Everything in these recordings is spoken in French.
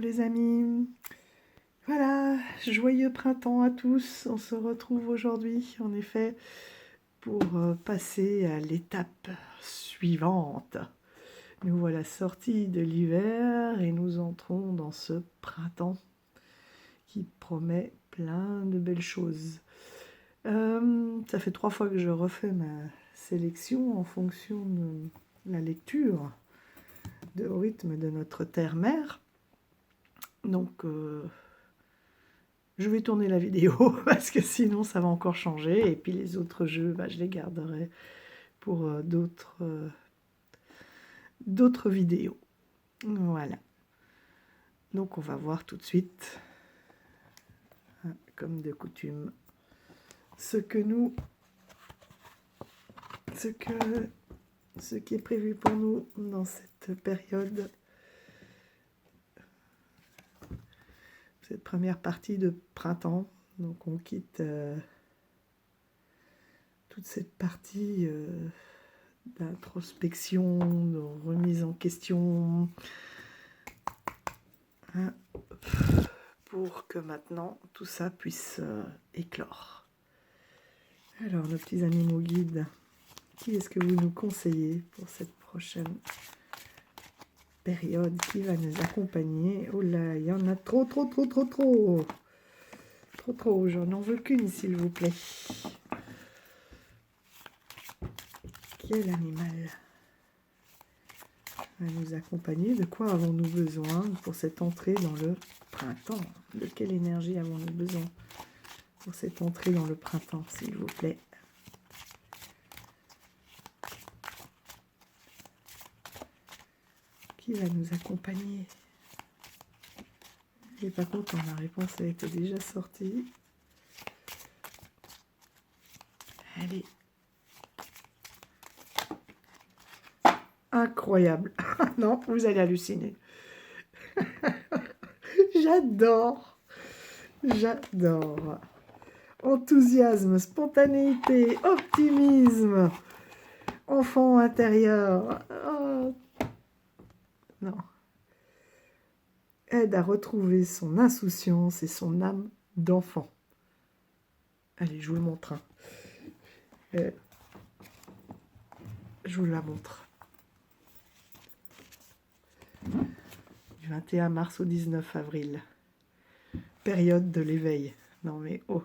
les amis. Voilà, joyeux printemps à tous. On se retrouve aujourd'hui, en effet, pour passer à l'étape suivante. Nous voilà sortis de l'hiver et nous entrons dans ce printemps qui promet plein de belles choses. Ça fait 3 fois que je refais ma sélection en fonction de la lecture au rythme de notre terre-mère. Donc, je vais tourner la vidéo parce que sinon ça va encore changer. Et puis les autres jeux, je les garderai pour d'autres vidéos. Voilà. Donc on va voir tout de suite, comme de coutume, ce qui est prévu pour nous dans cette période. Cette première partie de printemps. Donc on quitte toute cette partie d'introspection, de remise en question, pour que maintenant tout ça puisse éclore. Alors nos petits animaux guides, qui est-ce que vous nous conseillez pour cette prochaine période qui va nous accompagner? Oh là, il y en a trop, je n'en veux qu'une s'il vous plaît. Quel animal va nous accompagner? De quoi avons-nous besoin pour cette entrée dans le printemps? De quelle énergie avons-nous besoin pour cette entrée dans le printemps, s'il vous plaît? Qui va nous accompagner? Et par contre, la réponse a été déjà sortie. Allez. Incroyable. Non, vous allez halluciner. J'adore. J'adore. Enthousiasme, spontanéité, optimisme, enfant intérieur. Oh. Non. Aide à retrouver son insouciance et son âme d'enfant. Allez, je vous le montre. Je vous la montre. Du 21 mars au 19 avril. Période de l'éveil. Non mais oh.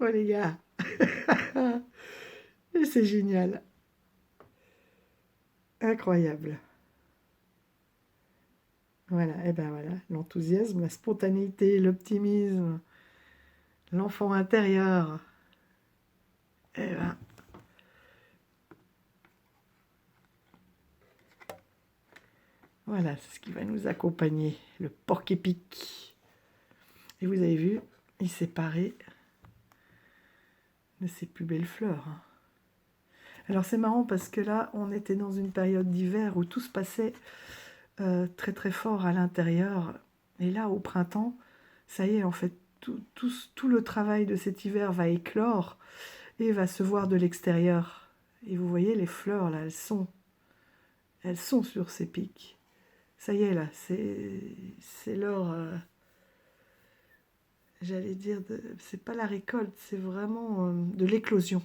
Oh les gars. Et c'est génial. Incroyable. Voilà, et ben voilà, l'enthousiasme, la spontanéité, l'optimisme, l'enfant intérieur. Et ben. Voilà, c'est ce qui va nous accompagner, le porc-épic. Et vous avez vu, il s'est paré de ses plus belles fleurs. Alors c'est marrant parce que là, on était dans une période d'hiver où tout se passait très très fort à l'intérieur. Et là, au printemps, ça y est, en fait, tout le travail de cet hiver va éclore et va se voir de l'extérieur. Et vous voyez, les fleurs, là, elles sont sur ces pics. Ça y est, là, c'est leur... j'allais dire, c'est pas la récolte, c'est vraiment de l'éclosion.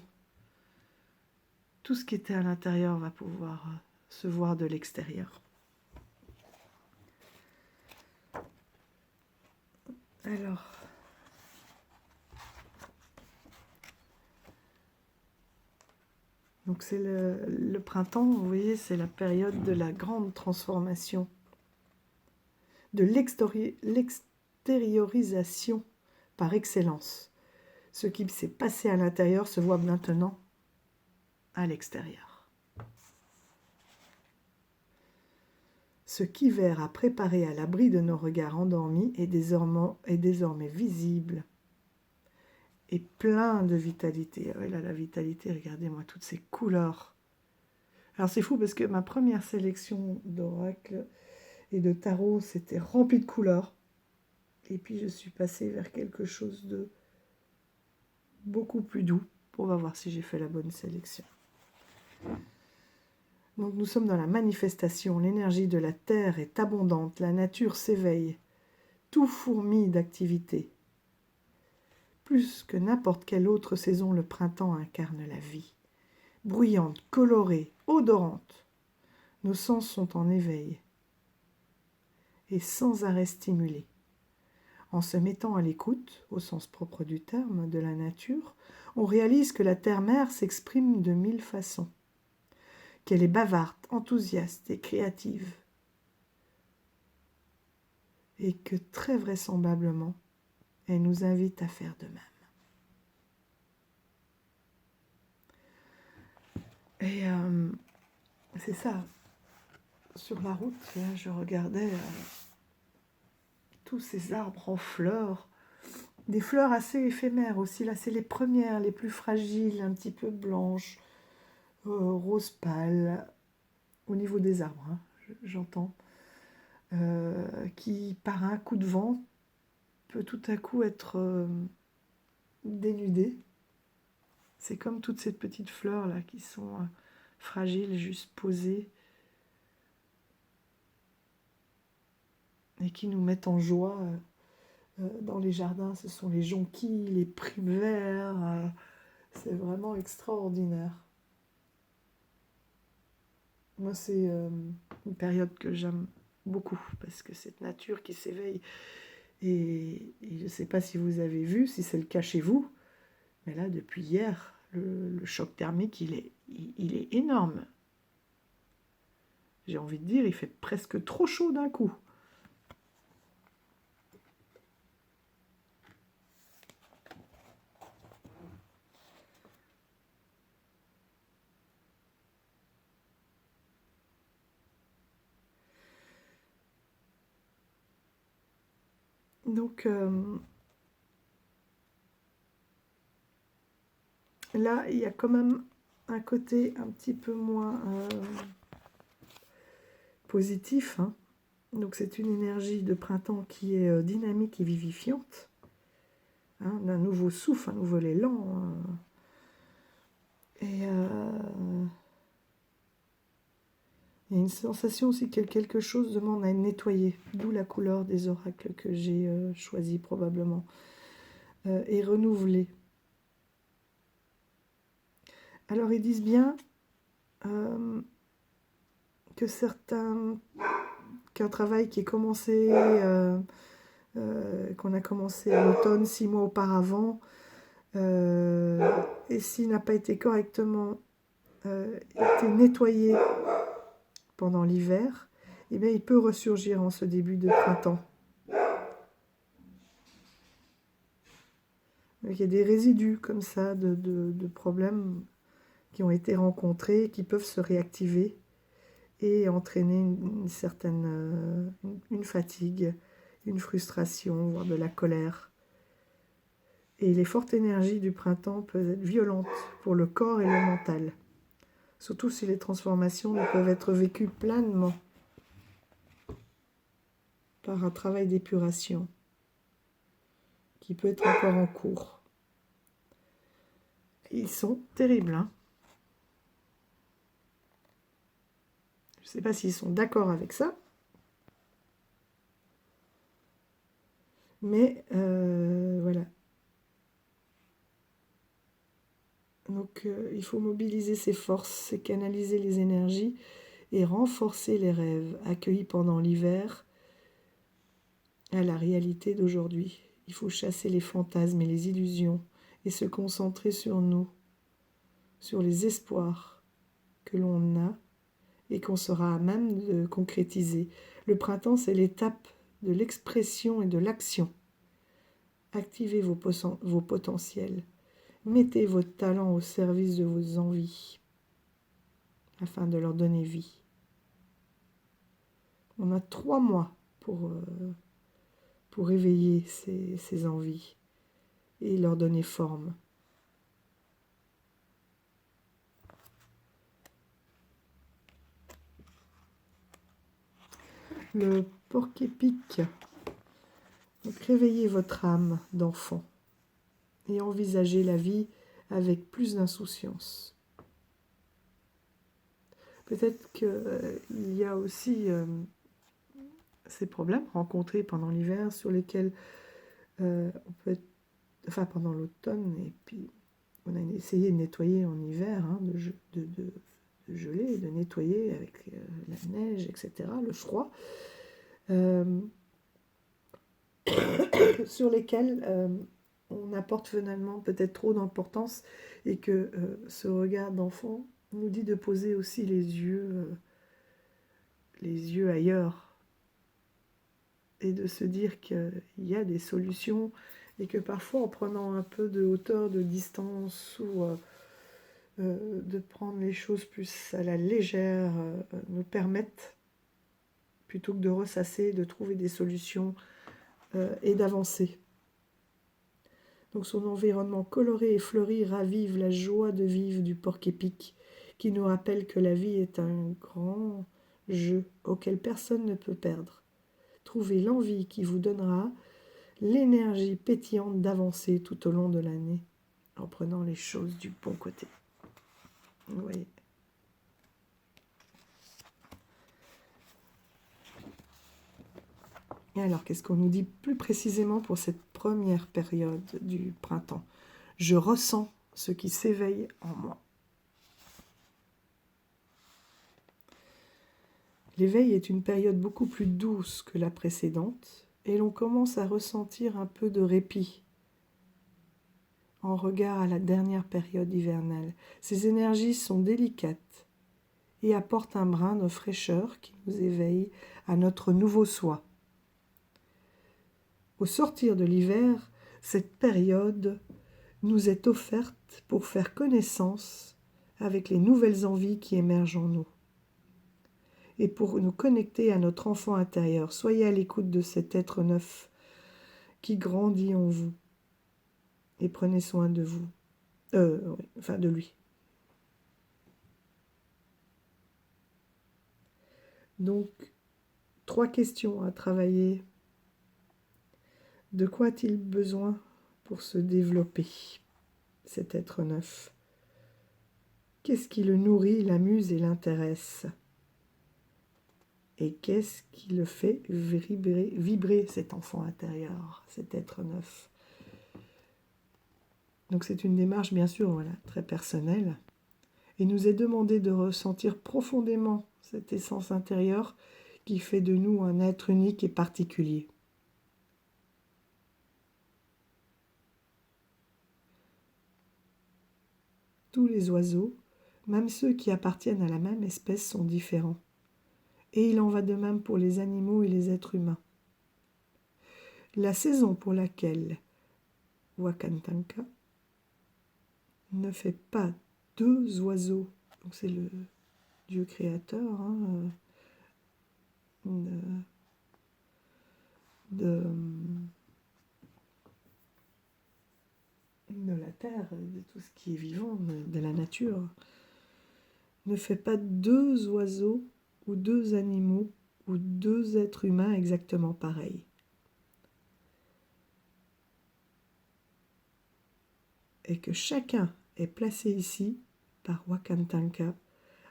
Tout ce qui était à l'intérieur va pouvoir se voir de l'extérieur. Alors, donc c'est le printemps, vous voyez, c'est la période de la grande transformation, de l'extériorisation par excellence. Ce qui s'est passé à l'intérieur se voit maintenant à l'extérieur. Ce qu'hiver a préparé à l'abri de nos regards endormis est désormais visible et plein de vitalité. Ah ouais, là, la vitalité, regardez-moi toutes ces couleurs. Alors c'est fou parce que ma première sélection d'oracle et de tarot, c'était rempli de couleurs. Et puis je suis passée vers quelque chose de beaucoup plus doux. On va voir si j'ai fait la bonne sélection. Donc nous sommes dans la manifestation, l'énergie de la terre est abondante, la nature s'éveille, tout fourmille d'activité. Plus que n'importe quelle autre saison, le printemps incarne la vie. Bruyante, colorée, odorante, nos sens sont en éveil et sans arrêt stimulés. En se mettant à l'écoute, au sens propre du terme, de la nature, on réalise que la terre-mère s'exprime de 1000 façons, qu'elle est bavarde, enthousiaste et créative, et que très vraisemblablement, elle nous invite à faire de même. Et c'est ça, sur la route, là, je regardais tous ces arbres en fleurs, des fleurs assez éphémères aussi, là c'est les premières, les plus fragiles, un petit peu blanches, rose pâle, au niveau des arbres, hein, j'entends, qui par un coup de vent peut tout à coup être dénudée. C'est comme toutes ces petites fleurs là qui sont fragiles, juste posées, et qui nous mettent en joie dans les jardins. Ce sont les jonquilles, les primevères, c'est vraiment extraordinaire. Moi, c'est une période que j'aime beaucoup, parce que cette nature qui s'éveille, et je ne sais pas si vous avez vu, si c'est le cas chez vous, mais là, depuis hier, le choc thermique, il est énorme. J'ai envie de dire, il fait presque trop chaud d'un coup. Donc là, il y a quand même un côté un petit peu moins positif, hein. Donc c'est une énergie de printemps qui est dynamique et vivifiante, hein, d'un nouveau souffle, un nouvel élan. Et il y a une sensation aussi que quelque chose demande à être nettoyé, d'où la couleur des oracles que j'ai choisi probablement, et renouvelé. Alors ils disent bien que qu'un travail qui est commencé, qu'on a commencé à l'automne, 6 mois auparavant, et s'il n'a pas été correctement été nettoyé pendant l'hiver, eh bien, il peut ressurgir en ce début de printemps. Donc, il y a des résidus comme ça de problèmes qui ont été rencontrés, qui peuvent se réactiver et entraîner une certaine une fatigue, une frustration, voire de la colère. Et les fortes énergies du printemps peuvent être violentes pour le corps et le mental, surtout si les transformations ne peuvent être vécues pleinement par un travail d'épuration qui peut être encore en cours. Ils sont terribles, hein. Je ne sais pas s'ils sont d'accord avec ça, mais voilà. Donc il faut mobiliser ses forces, canaliser les énergies et renforcer les rêves accueillis pendant l'hiver à la réalité d'aujourd'hui. Il faut chasser les fantasmes et les illusions et se concentrer sur nous, sur les espoirs que l'on a et qu'on sera à même de concrétiser. Le printemps, c'est l'étape de l'expression et de l'action. Activez vos potentiels. Mettez votre talent au service de vos envies afin de leur donner vie. On a 3 mois pour éveiller ces envies et leur donner forme. Le porc-épic. Donc réveillez votre âme d'enfant et envisagez la vie avec plus d'insouciance. Peut-être qu'il y a aussi ces problèmes rencontrés pendant l'hiver sur lesquels on peut être, enfin pendant l'automne, et puis on a essayé de nettoyer en hiver, hein, de geler, de nettoyer avec la neige, etc., le froid, sur lesquels on apporte finalement peut-être trop d'importance, et que ce regard d'enfant nous dit de poser aussi les yeux ailleurs, et de se dire qu'il y a des solutions, et que parfois en prenant un peu de hauteur, de distance, ou de prendre les choses plus à la légère, nous permettent, plutôt que de ressasser, de trouver des solutions et d'avancer. Donc son environnement coloré et fleuri ravive la joie de vivre du porc-épic, qui nous rappelle que la vie est un grand jeu auquel personne ne peut perdre. Trouvez l'envie qui vous donnera l'énergie pétillante d'avancer tout au long de l'année, en prenant les choses du bon côté. Vous voyez. Et alors, qu'est-ce qu'on nous dit plus précisément pour cette première période du printemps? Je ressens ce qui s'éveille en moi. L'éveil est une période beaucoup plus douce que la précédente, et l'on commence à ressentir un peu de répit en regard à la dernière période hivernale. Ces énergies sont délicates et apportent un brin de fraîcheur qui nous éveille à notre nouveau soi. Au sortir de l'hiver, cette période nous est offerte pour faire connaissance avec les nouvelles envies qui émergent en nous et pour nous connecter à notre enfant intérieur. Soyez à l'écoute de cet être neuf qui grandit en vous et prenez soin de vous, de lui. Donc, 3 questions à travailler. De quoi a-t-il besoin pour se développer, cet être neuf? Qu'est-ce qui le nourrit, l'amuse et l'intéresse? Et qu'est-ce qui le fait vibrer cet enfant intérieur, cet être neuf? Donc c'est une démarche bien sûr très personnelle. Et nous est demandé de ressentir profondément cette essence intérieure qui fait de nous un être unique et particulier. Tous les oiseaux, même ceux qui appartiennent à la même espèce, sont différents. Et il en va de même pour les animaux et les êtres humains. La saison pour laquelle Wakantanka ne fait pas 2 oiseaux, donc c'est le Dieu créateur de la terre, de tout ce qui est vivant, de la nature, ne fait pas 2 oiseaux ou 2 animaux ou 2 êtres humains exactement pareils. Et que chacun est placé ici par Wakantanka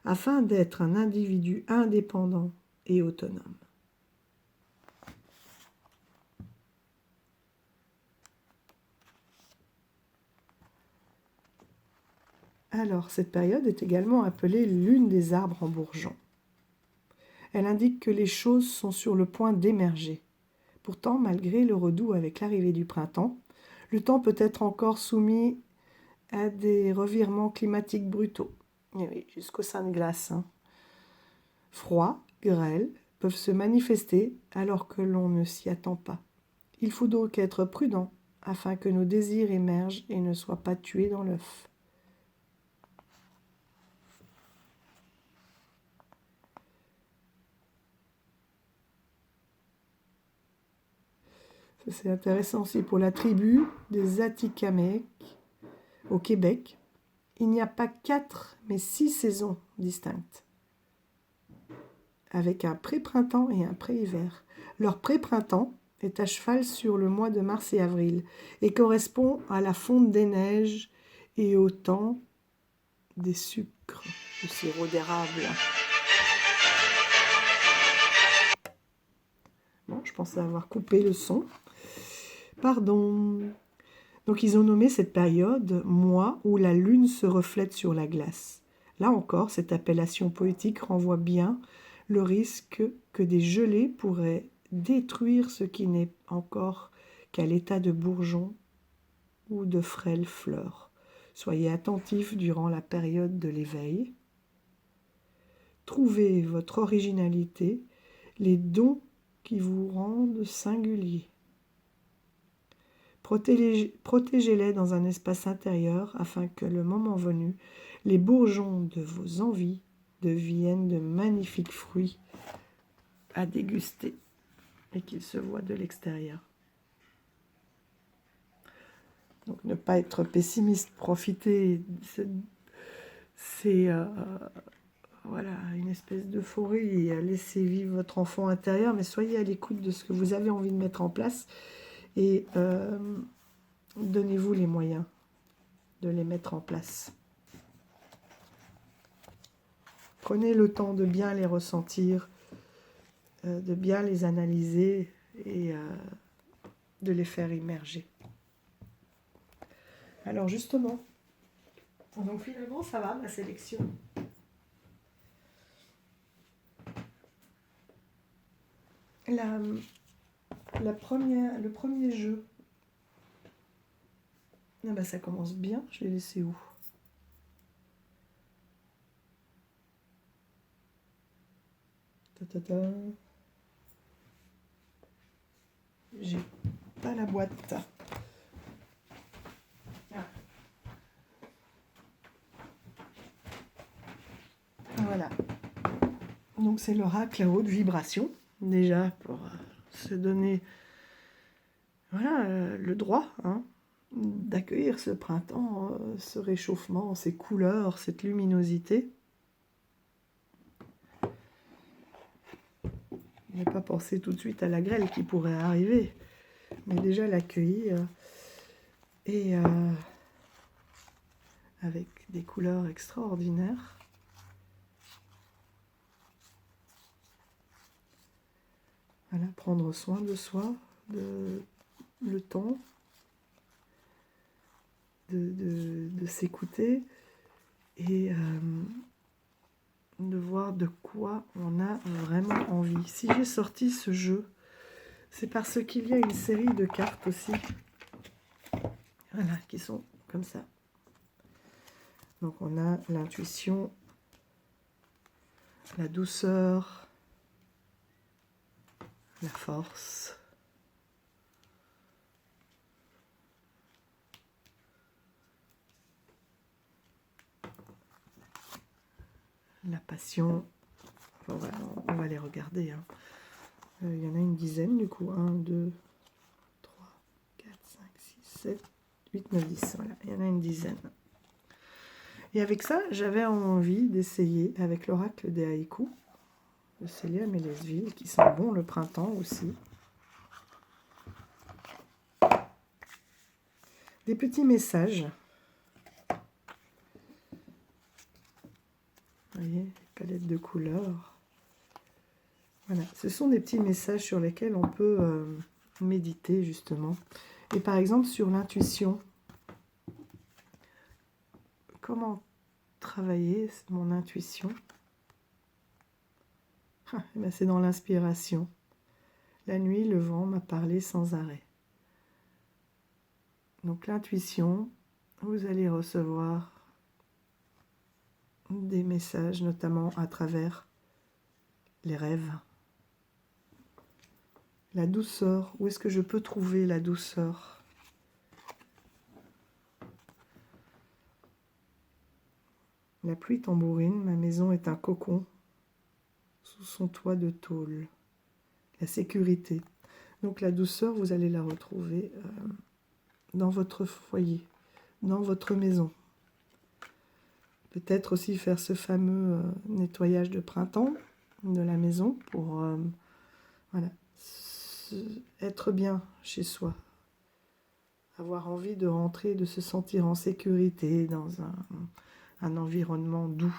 afin d'être un individu indépendant et autonome. Alors, cette période est également appelée lune des arbres en bourgeon. Elle indique que les choses sont sur le point d'émerger. Pourtant, malgré le redout avec l'arrivée du printemps, le temps peut être encore soumis à des revirements climatiques brutaux. Et oui, jusqu'au sein de glace. Froid, grêle peuvent se manifester alors que l'on ne s'y attend pas. Il faut donc être prudent afin que nos désirs émergent et ne soient pas tués dans l'œuf. C'est intéressant aussi pour la tribu des Atikamekw au Québec. Il n'y a pas 4 mais 6 saisons distinctes, avec un pré-printemps et un pré-hiver. Leur pré-printemps est à cheval sur le mois de mars et avril et correspond à la fonte des neiges et au temps des sucres, du sirop d'érable. Bon, je pensais avoir coupé le son. Pardon. Donc ils ont nommé cette période « mois où la lune se reflète sur la glace ». Là encore, cette appellation poétique renvoie bien le risque que des gelées pourraient détruire ce qui n'est encore qu'à l'état de bourgeon ou de frêles fleurs. Soyez attentifs durant la période de l'éveil. Trouvez votre originalité, les dons qui vous rendent singuliers. Protégez-les dans un espace intérieur afin que, le moment venu, les bourgeons de vos envies deviennent de magnifiques fruits à déguster et qu'ils se voient de l'extérieur. Donc, ne pas être pessimiste, profiter, c'est voilà, une espèce d'euphorie et laissez vivre votre enfant intérieur, mais soyez à l'écoute de ce que vous avez envie de mettre en place et donnez-vous les moyens de les mettre en place. Prenez le temps de bien les ressentir, de bien les analyser et de les faire immerger. Alors justement, donc finalement ça va ma sélection. Le premier jeu, ah bah ça commence bien, je l'ai laissé où? J'ai pas la boîte. Ah. Voilà. Donc c'est l'oracle à haute vibration, déjà pour se donner voilà, le droit d'accueillir ce printemps, ce réchauffement, ces couleurs, cette luminosité. Ne pas penser tout de suite à la grêle qui pourrait arriver, mais déjà l'accueillir et avec des couleurs extraordinaires. Voilà, prendre soin de soi, le temps de s'écouter et de voir de quoi on a vraiment envie. Si j'ai sorti ce jeu, c'est parce qu'il y a une série de cartes aussi, voilà, qui sont comme ça. Donc on a l'intuition, la douceur, la force, la passion. Enfin, on va les regarder. Il y en a une dizaine du coup. 1, 2, 3, 4, 5, 6, 7, 8, 9, 10. Voilà, il y en a une dizaine. Et avec ça, j'avais envie d'essayer avec l'oracle des haïkus, de Célia Mélesville, qui sent bon le printemps aussi. Des petits messages. Vous voyez, palette de couleurs. Voilà, ce sont des petits messages sur lesquels on peut méditer justement. Et par exemple sur l'intuition. Comment travailler mon intuition? C'est dans l'inspiration. La nuit, le vent m'a parlé sans arrêt. Donc l'intuition, vous allez recevoir des messages, notamment à travers les rêves. La douceur, où est-ce que je peux trouver la douceur? La pluie tambourine, ma maison est un cocon sous son toit de tôle. La sécurité. Donc la douceur, vous allez la retrouver dans votre foyer, dans votre maison. Peut-être aussi faire ce fameux nettoyage de printemps de la maison pour voilà, être bien chez soi. Avoir envie de rentrer, de se sentir en sécurité dans un environnement doux.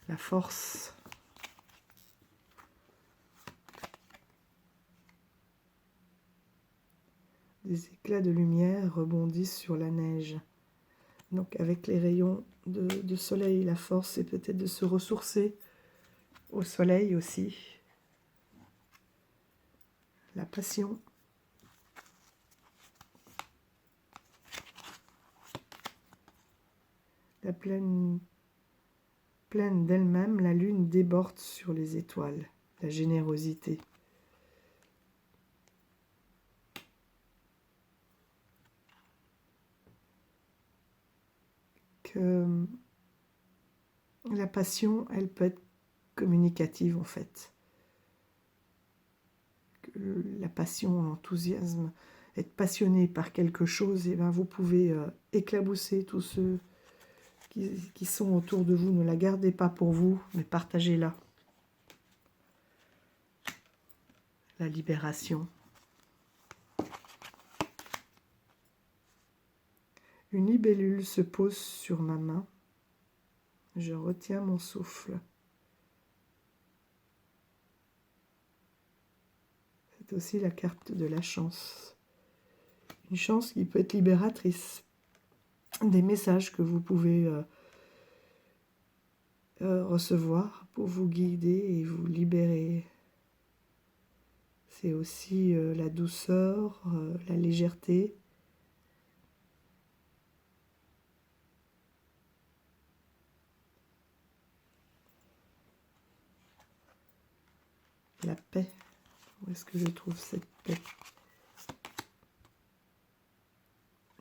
La force. des éclats de lumière rebondissent sur la neige. Donc avec les rayons de soleil, la force c'est peut-être de se ressourcer au soleil aussi. La passion. La pleine d'elle-même, la lune déborde sur les étoiles. La générosité. Que la passion, elle peut être communicative en fait. Que la passion, l'enthousiasme, être passionné par quelque chose, et ben vous pouvez éclabousser tous ceux qui sont autour de vous. Ne la gardez pas pour vous, mais partagez-la. La libération. Une libellule se pose sur ma main. Je retiens mon souffle. C'est aussi la carte de la chance. Une chance qui peut être libératrice. Des messages que vous pouvez recevoir pour vous guider et vous libérer. C'est aussi la douceur, la légèreté. La paix. Où est-ce que je trouve cette paix?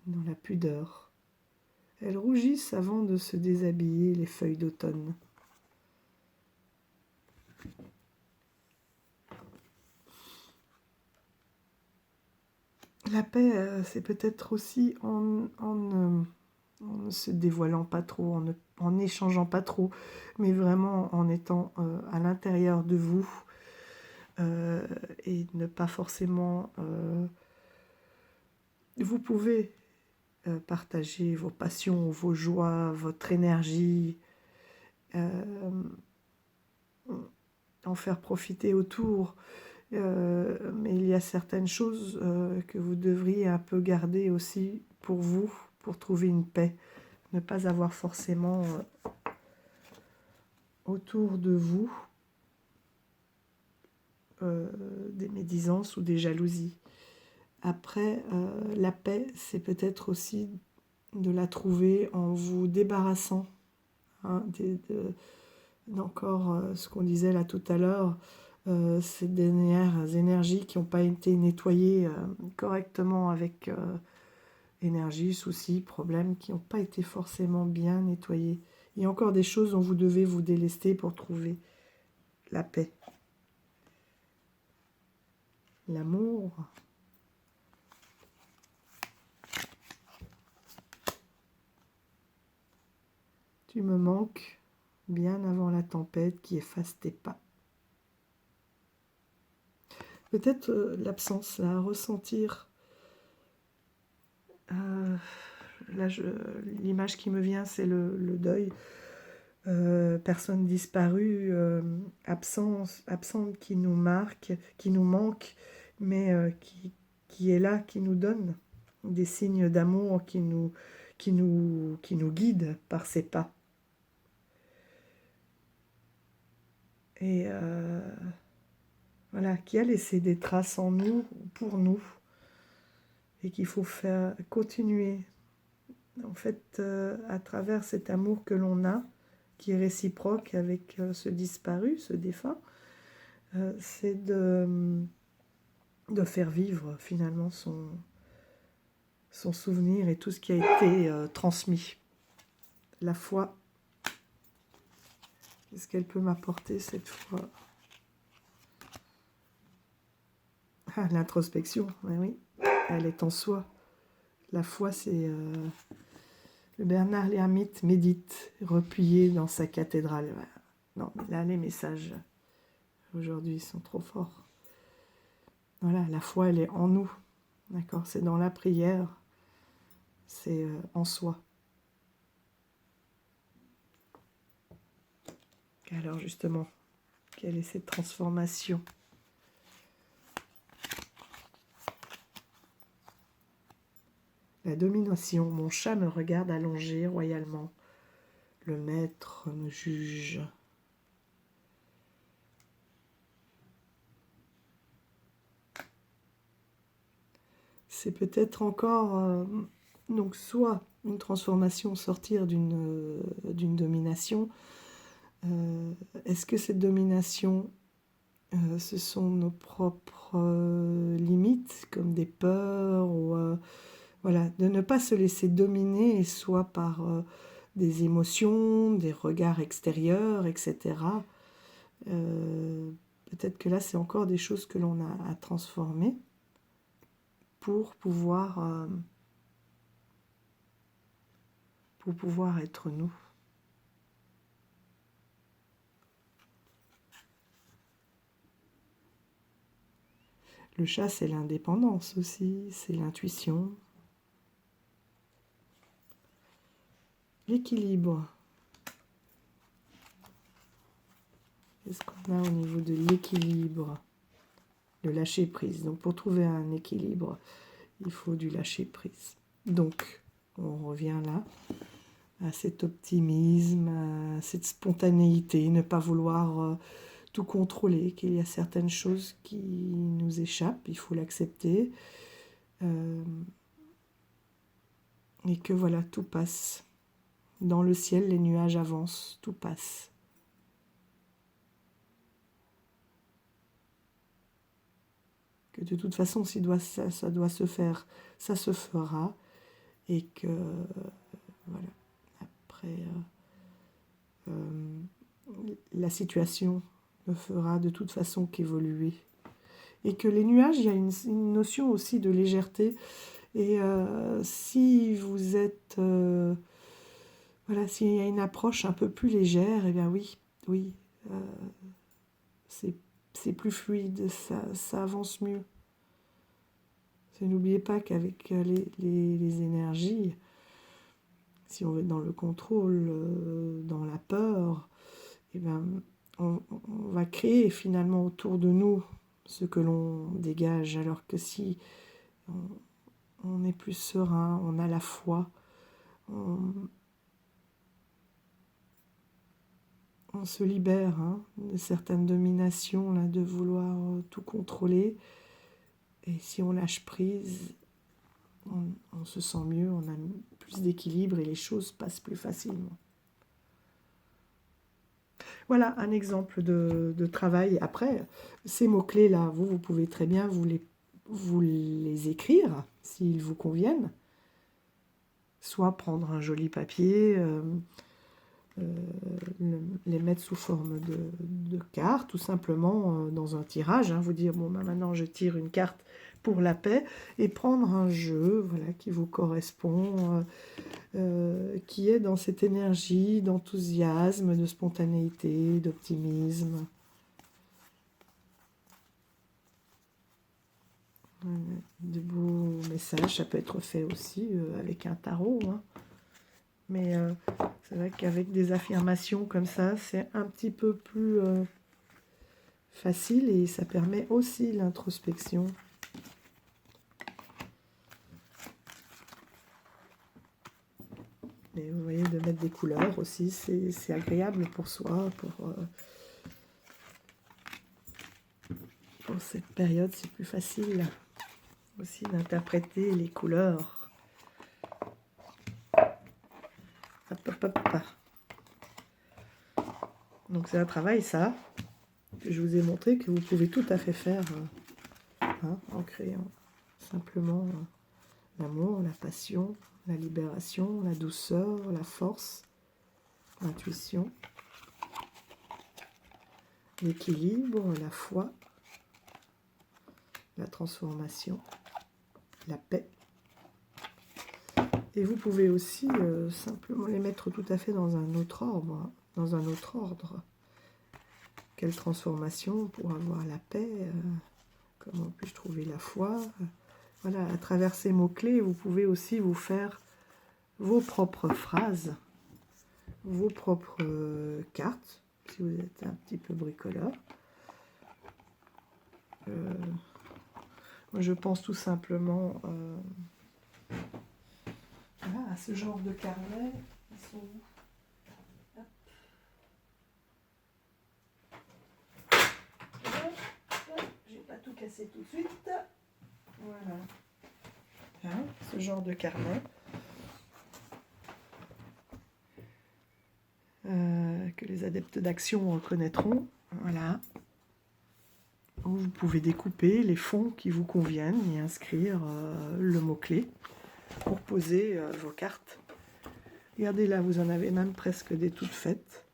Dans la pudeur. Elles rougissent avant de se déshabiller, les feuilles d'automne. La paix, c'est peut-être aussi en ne se dévoilant pas trop, en n'échangeant pas trop, mais vraiment en étant à l'intérieur de vous et ne pas forcément... vous pouvez partager vos passions, vos joies, votre énergie, en faire profiter autour. Mais il y a certaines choses que vous devriez un peu garder aussi pour vous, pour trouver une paix. Ne pas avoir forcément autour de vous des médisances ou des jalousies. Après, la paix, c'est peut-être aussi de la trouver en vous débarrassant encore ce qu'on disait là tout à l'heure, ces dernières énergies qui n'ont pas été nettoyées correctement avec énergie, soucis, problèmes, qui n'ont pas été forcément bien nettoyés. Il y a encore des choses dont vous devez vous délester pour trouver la paix. L'amour. Tu me manques bien avant la tempête qui efface tes pas. Peut-être l'absence, à ressentir. Là, l'image qui me vient, c'est le deuil. Personne disparue, absente qui nous marque, qui nous manque, mais qui est là, qui nous donne des signes d'amour, qui nous guide par ses pas. Et voilà, qui a laissé des traces en nous, pour nous, et qu'il faut faire continuer. En fait, à travers cet amour que l'on a, qui est réciproque avec ce disparu, ce défunt, c'est de faire vivre finalement son souvenir et tout ce qui a été transmis. La foi, qu'est-ce qu'elle peut m'apporter cette foi? Ah, l'introspection, oui, elle est en soi. La foi, c'est... le Bernard l'Ermite médite, replié dans sa cathédrale. Non, mais là, les messages, aujourd'hui, sont trop forts. Voilà, la foi, elle est en nous. D'accord, c'est dans la prière, c'est en soi. Alors justement, quelle est cette transformation? La domination. Mon chat me regarde allongé royalement. Le maître me juge. C'est peut-être encore donc soit une transformation, sortir d'une domination. Est-ce que cette domination, ce sont nos propres limites, comme des peurs ou voilà, de ne pas se laisser dominer, soit par des émotions, des regards extérieurs, etc. Peut-être que là, c'est encore des choses que l'on a à transformer pour pouvoir être nous. Le chat, c'est l'indépendance aussi, c'est l'intuition. L'équilibre. Qu'est-ce qu'on a au niveau de l'équilibre? Le lâcher prise. Donc pour trouver un équilibre, il faut du lâcher prise. Donc on revient là à cet optimisme, à cette spontanéité, ne pas vouloir tout contrôler, qu'il y a certaines choses qui nous échappent, il faut l'accepter. Et que voilà, tout passe. Dans le ciel, les nuages avancent, tout passe. Que de toute façon, si ça doit se faire, ça se fera. Et que, voilà, après, la situation ne fera de toute façon qu'évoluer. Et que les nuages, il y a une notion aussi de légèreté. Et si vous êtes... voilà, s'il y a une approche un peu plus légère, eh bien oui, c'est plus fluide, ça avance mieux. N'oubliez pas qu'avec les énergies, si on veut être dans le contrôle, dans la peur, eh ben, on va créer finalement autour de nous ce que l'on dégage, alors que si on est plus serein, on a la foi, on se libère de certaines dominations, là, de vouloir tout contrôler. Et si on lâche prise, on se sent mieux, on a plus d'équilibre et les choses passent plus facilement. Voilà un exemple de travail. Après, ces mots-clés-là, vous pouvez très bien vous les écrire s'ils vous conviennent. Soit prendre un joli papier, les mettre sous forme de cartes, tout simplement dans un tirage. Vous dire, bon, ben maintenant je tire une carte pour la paix, et prendre un jeu voilà, qui vous correspond, qui est dans cette énergie d'enthousiasme, de spontanéité, d'optimisme. De beaux messages, ça peut être fait aussi avec un tarot. Mais c'est vrai qu'avec des affirmations comme ça, c'est un petit peu plus facile et ça permet aussi l'introspection. Et vous voyez, de mettre des couleurs aussi, c'est agréable pour soi, pour cette période, c'est plus facile aussi d'interpréter les couleurs. Hop, hop, hop. Donc c'est un travail, ça, que je vous ai montré, que vous pouvez tout à fait faire en créant simplement l'amour, la passion, la libération, la douceur, la force, l'intuition, l'équilibre, la foi, la transformation, la paix. Et vous pouvez aussi simplement les mettre tout à fait dans un autre ordre. Quelle transformation pour avoir la paix? Comment puis-je trouver la foi? Voilà, à travers ces mots-clés, vous pouvez aussi vous faire vos propres phrases, vos propres cartes, si vous êtes un petit peu bricoleur. Moi, je pense tout simplement ce genre de carnet. Ils sont où? Hop. J'ai pas tout cassé tout de suite. Voilà. Hein, ce genre de carnet. Que les adeptes d'action reconnaîtront. Voilà. Où vous pouvez découper les fonds qui vous conviennent et inscrire le mot-clé pour poser vos cartes. Regardez là, vous en avez même presque des toutes faites.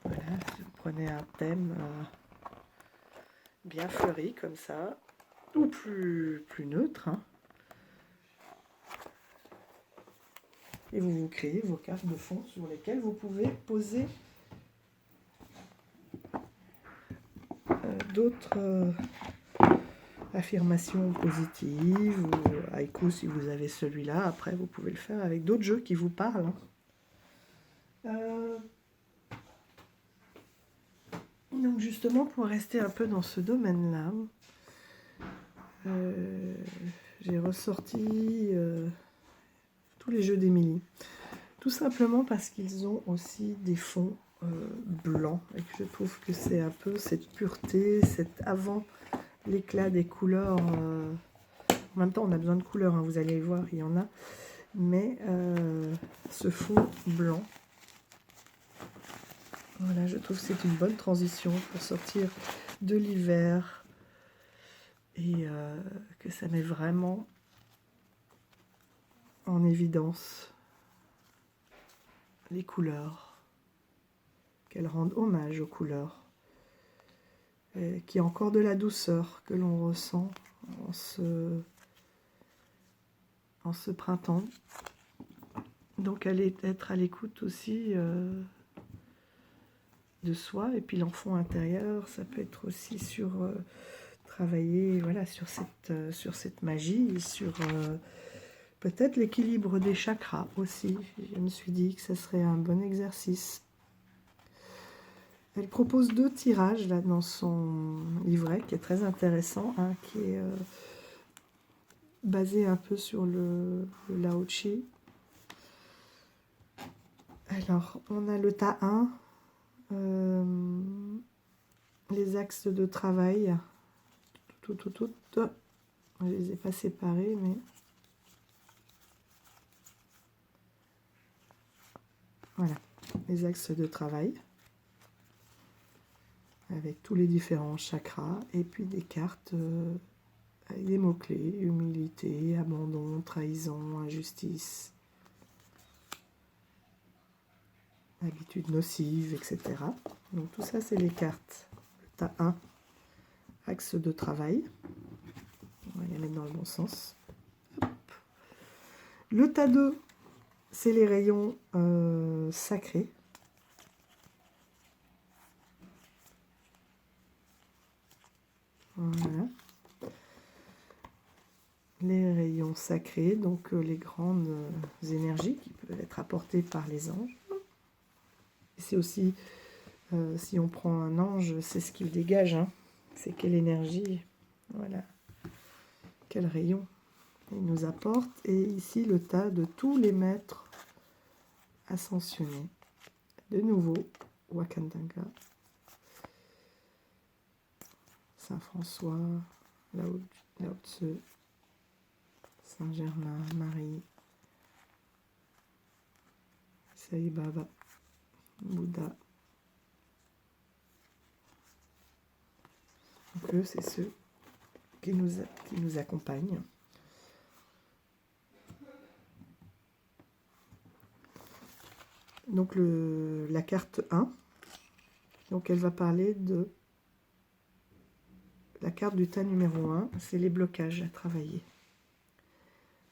Voilà, si vous prenez un thème bien fleuri comme ça, ou plus neutre, hein. Et vous créez vos cartes de fond sur lesquelles vous pouvez poser d'autres affirmations positives ou haïku si vous avez celui-là. Après, vous pouvez le faire avec d'autres jeux qui vous parlent. Donc justement, pour rester un peu dans ce domaine-là, j'ai ressorti tous les jeux d'Émilie. Tout simplement parce qu'ils ont aussi des fonds blancs et que je trouve que c'est un peu cette pureté, avant l'éclat des couleurs. En même temps, on a besoin de couleurs, hein, vous allez voir, il y en a. Mais ce fond blanc, voilà, je trouve que c'est une bonne transition pour sortir de l'hiver et que ça met vraiment en évidence les couleurs, qu'elles rendent hommage aux couleurs, et qu'il y a encore de la douceur que l'on ressent en ce printemps. Donc être à l'écoute aussi de soi, et puis l'enfant intérieur, ça peut être aussi sur travailler, voilà, sur cette magie, sur peut-être l'équilibre des chakras aussi. Je me suis dit que ce serait un bon exercice. Elle propose 2 tirages là dans son livret qui est très intéressant, hein, qui est basé un peu sur le Lao Tzu. Alors, on a le tas 1, les axes de travail, tout. Je les ai pas séparés, mais voilà, les axes de travail, avec tous les différents chakras, et puis des cartes avec des mots-clés, humilité, abandon, trahison, injustice, habitudes nocives, etc. Donc tout ça, c'est les cartes. Le tas 1, axe de travail. On va les mettre dans le bon sens. Hop. Le tas 2, c'est les rayons sacrés. Voilà. Les rayons sacrés, donc les grandes énergies qui peuvent être apportées par les anges. C'est aussi, si on prend un ange, c'est ce qu'il dégage, hein. C'est quelle énergie, voilà, quel rayon il nous apporte. Et ici, le tas de tous les maîtres ascensionnés. De nouveau, Wakandanga, Saint François, Lao Tzu, Saint Germain, Marie, Sai Baba, Bouddha. Donc eux, c'est ceux qui nous accompagnent. Donc la carte 1, donc elle va parler de la carte du tas numéro 1, c'est les blocages à travailler.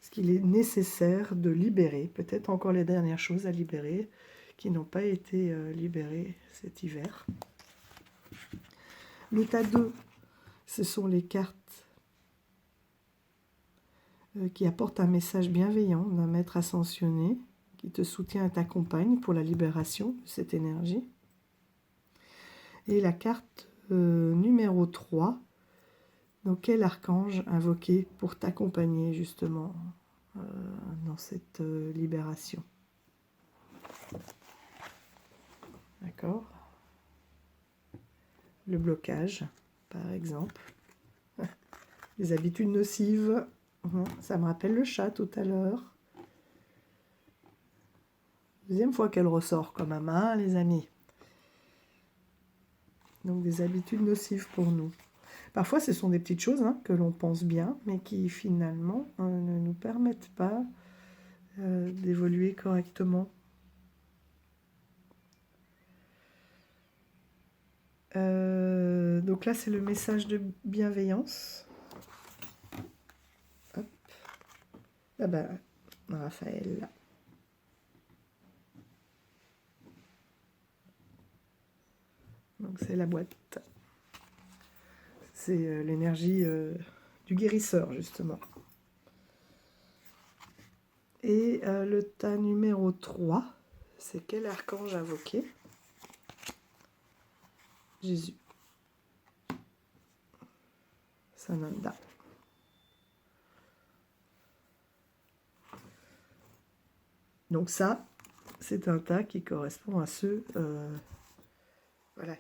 Ce qu'il est nécessaire de libérer, peut-être encore les dernières choses à libérer qui n'ont pas été libérées cet hiver. Le tas 2, ce sont les cartes qui apportent un message bienveillant d'un maître ascensionné qui te soutient et t'accompagne pour la libération de cette énergie. Et la carte numéro 3, donc quel archange invoqué pour t'accompagner justement dans cette libération. D'accord? Le blocage, par exemple. Les habitudes nocives. Ça me rappelle le chat tout à l'heure. Deuxième fois qu'elle ressort comme un main, les amis. Donc des habitudes nocives pour nous. Parfois, ce sont des petites choses que l'on pense bien, mais qui finalement ne nous permettent pas d'évoluer correctement. Donc là, c'est le message de bienveillance. Hop. Ah bah, Raphaël. Donc c'est la boîte. C'est l'énergie du guérisseur, justement. Et le tas numéro 3, c'est quel archange invoqué? Jésus. Sananda. Donc ça, c'est un tas qui correspond à ceux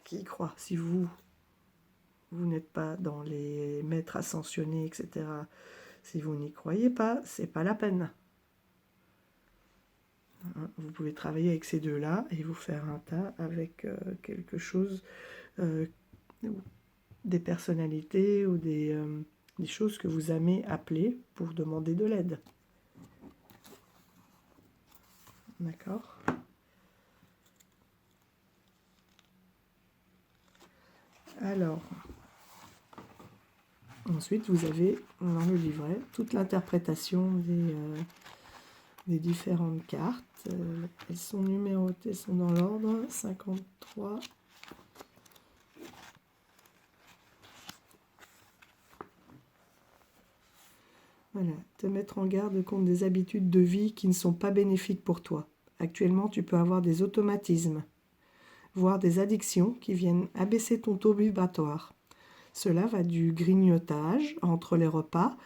qui y croient. Si vous n'êtes pas dans les maîtres ascensionnés, etc., si vous n'y croyez pas, c'est pas la peine. Vous pouvez travailler avec ces deux-là et vous faire un tas avec quelque chose, des personnalités ou des choses que vous aimez appeler pour demander de l'aide. D'accord? Alors, ensuite, vous avez dans le livret toute l'interprétation des différentes cartes. Elles sont numérotées, elles sont dans l'ordre 53. Voilà, te mettre en garde contre des habitudes de vie qui ne sont pas bénéfiques pour toi. Actuellement, tu peux avoir des automatismes, voire des addictions qui viennent abaisser ton taux vibratoire. Cela va du grignotage entre les repas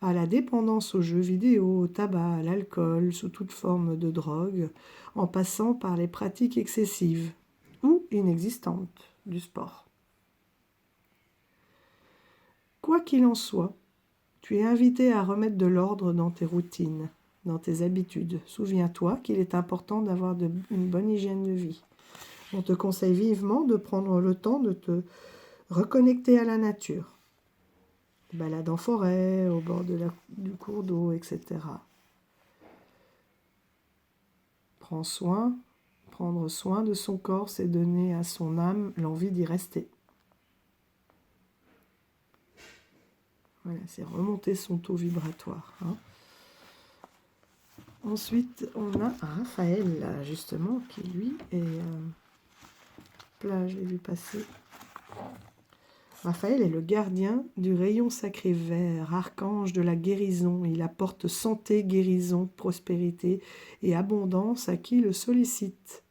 à la dépendance aux jeux vidéo, au tabac, à l'alcool, sous toute forme de drogue, en passant par les pratiques excessives ou inexistantes du sport. Quoi qu'il en soit, tu es invité à remettre de l'ordre dans tes routines, dans tes habitudes. Souviens-toi qu'il est important d'avoir une bonne hygiène de vie. On te conseille vivement de prendre le temps de te reconnecter à la nature. Balade en forêt, au bord du cours d'eau, etc. Prendre soin de son corps, c'est donner à son âme l'envie d'y rester. Voilà, c'est remonter son taux vibratoire. Ensuite, on a Raphaël, là, justement, qui lui est... là, je l'ai vu passer. Raphaël est le gardien du rayon sacré vert, archange de la guérison. Il apporte santé, guérison, prospérité et abondance à qui le sollicite.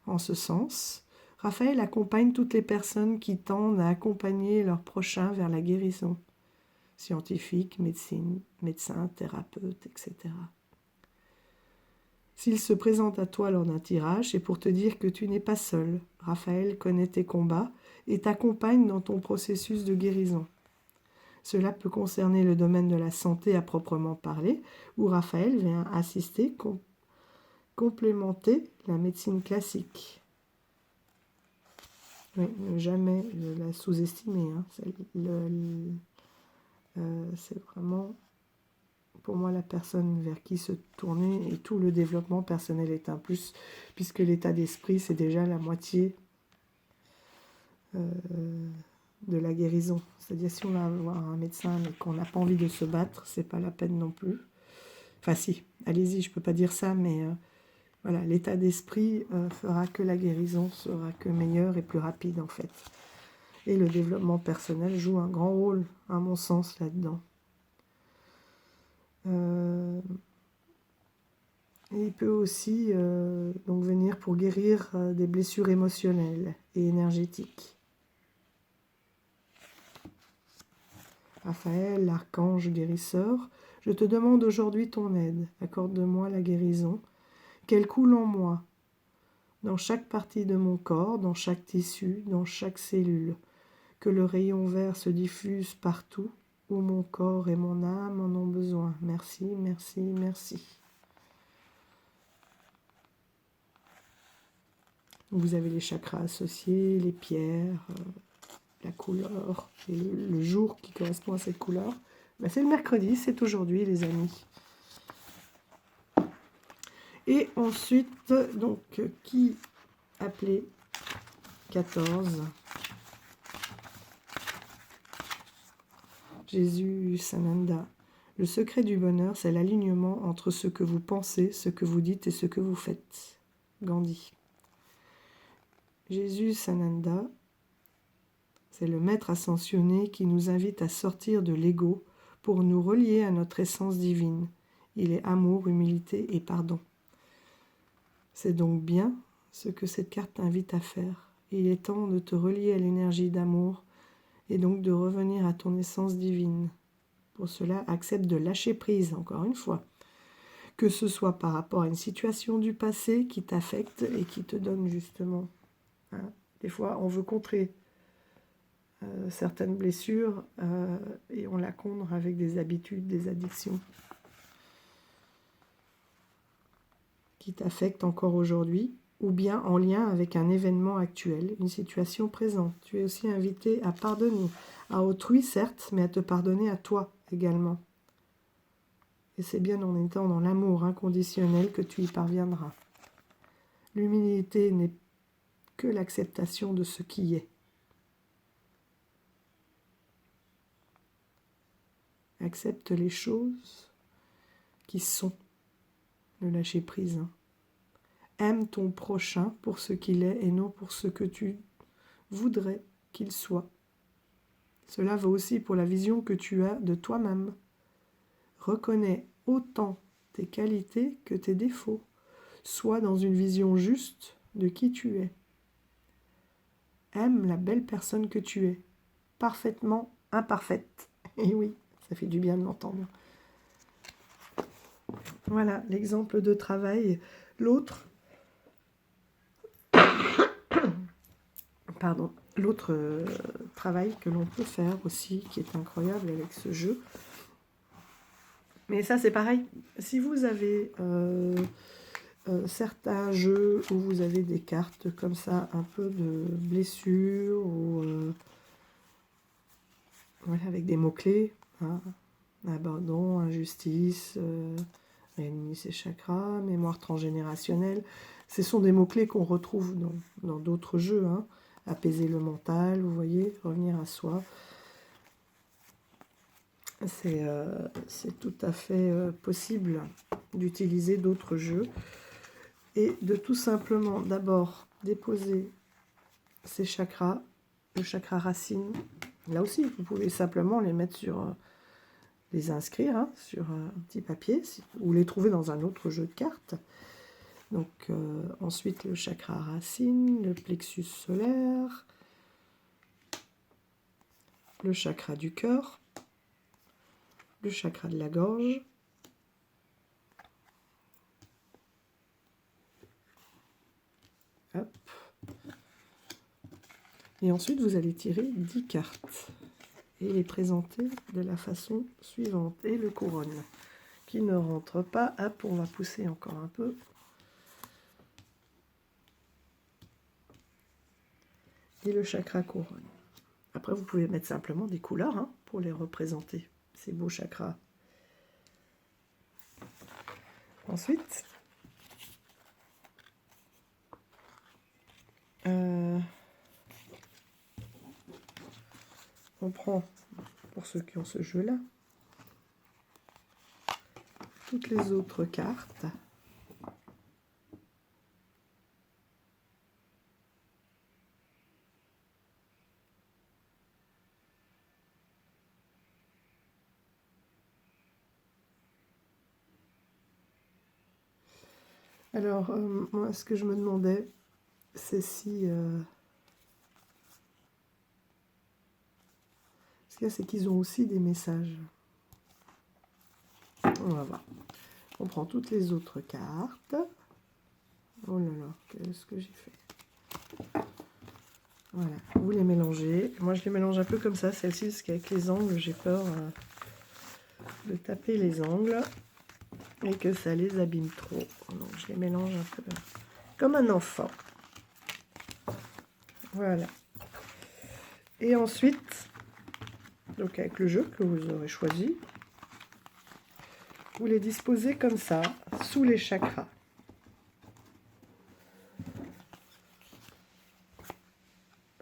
En ce sens, Raphaël accompagne toutes les personnes qui tendent à accompagner leur prochain vers la guérison. Scientifiques, médecins, thérapeutes, etc. S'il se présente à toi lors d'un tirage, c'est pour te dire que tu n'es pas seul. Raphaël connaît tes combats et t'accompagne dans ton processus de guérison. Cela peut concerner le domaine de la santé à proprement parler, où Raphaël vient assister, complémenter la médecine classique. Oui, ne jamais la sous-estimer. C'est vraiment, pour moi, la personne vers qui se tourner, et tout le développement personnel est un plus, puisque l'état d'esprit, c'est déjà la moitié de la guérison. C'est-à-dire, si on va voir un médecin mais qu'on n'a pas envie de se battre, c'est pas la peine non plus. Enfin si, allez-y, je peux pas dire ça, mais voilà, l'état d'esprit fera que la guérison sera que meilleure et plus rapide en fait. Et le développement personnel joue un grand rôle, à mon sens, là-dedans. Et il peut aussi donc venir pour guérir des blessures émotionnelles et énergétiques. Raphaël, l'archange guérisseur, Je te demande aujourd'hui ton aide. Accorde-moi la guérison, qu'elle coule en moi, dans chaque partie de mon corps, dans chaque tissu, dans chaque cellule, que le rayon vert se diffuse partout où mon corps et mon âme en ont besoin. Merci, merci, merci. Vous avez les chakras associés, les pierres, la couleur, et le jour qui correspond à cette couleur. Ben, c'est le mercredi, c'est aujourd'hui les amis. Et ensuite, donc, qui appelait 14 Jésus Sananda. Le secret du bonheur, c'est l'alignement entre ce que vous pensez, ce que vous dites et ce que vous faites. Gandhi. Jésus Sananda, c'est le maître ascensionné qui nous invite à sortir de l'ego pour nous relier à notre essence divine. Il est amour, humilité et pardon. C'est donc bien ce que cette carte t'invite à faire. Il est temps de te relier à l'énergie d'amour et donc de revenir à ton essence divine. Pour cela, accepte de lâcher prise, encore une fois. Que ce soit par rapport à une situation du passé qui t'affecte et qui te donne justement. Des fois, on veut contrer certaines blessures et on la contre avec des habitudes, des addictions qui t'affectent encore aujourd'hui, ou bien en lien avec un événement actuel, une situation présente. Tu es aussi invité à pardonner, à autrui certes, mais à te pardonner à toi également. Et c'est bien en étant dans l'amour inconditionnel que tu y parviendras. L'humilité n'est que l'acceptation de ce qui est. Accepte les choses qui sont. Ne lâcher prise. Aime ton prochain pour ce qu'il est et non pour ce que tu voudrais qu'il soit. Cela vaut aussi pour la vision que tu as de toi-même. Reconnais autant tes qualités que tes défauts. Sois dans une vision juste de qui tu es. Aime la belle personne que tu es, parfaitement imparfaite. Et oui, ça fait du bien de l'entendre. Voilà l'exemple de travail. L'autre, pardon, l'autre travail que l'on peut faire aussi, qui est incroyable avec ce jeu. Mais ça, c'est pareil. Si vous avez certains jeux où vous avez des cartes comme ça, un peu de blessures, ou voilà, avec des mots-clés, hein, abandon, injustice, réunir ses chakras, mémoire transgénérationnelle, ce sont des mots-clés qu'on retrouve dans d'autres jeux, hein. Apaiser le mental, vous voyez, revenir à soi. C'est tout à fait possible d'utiliser d'autres jeux et de tout simplement d'abord déposer ces chakras, le chakra racine. Là aussi, vous pouvez simplement les mettre sur, les inscrire sur un petit papier ou les trouver dans un autre jeu de cartes. Donc ensuite le chakra racine, le plexus solaire, le chakra du cœur, le chakra de la gorge, hop. Et ensuite vous allez tirer 10 cartes et les présenter de la façon suivante. Et le couronne qui ne rentre pas, hop, on va pousser encore un peu. Et le chakra couronne. Après, vous pouvez mettre simplement des couleurs pour les représenter, ces beaux chakras. Ensuite, on prend, pour ceux qui ont ce jeu-là, toutes les autres cartes. Alors, moi, ce que je me demandais, c'est si... ce qu'il y a, c'est qu'ils ont aussi des messages. On va voir. On prend toutes les autres cartes. Oh là là, qu'est-ce que j'ai fait? Voilà, vous les mélangez. Moi, je les mélange un peu comme ça, celle-ci, parce qu'avec les angles, j'ai peur de taper les angles et que ça les abîme trop. Donc, je les mélange un peu comme un enfant. Voilà. Et ensuite, donc avec le jeu que vous aurez choisi, vous les disposez comme ça, sous les chakras.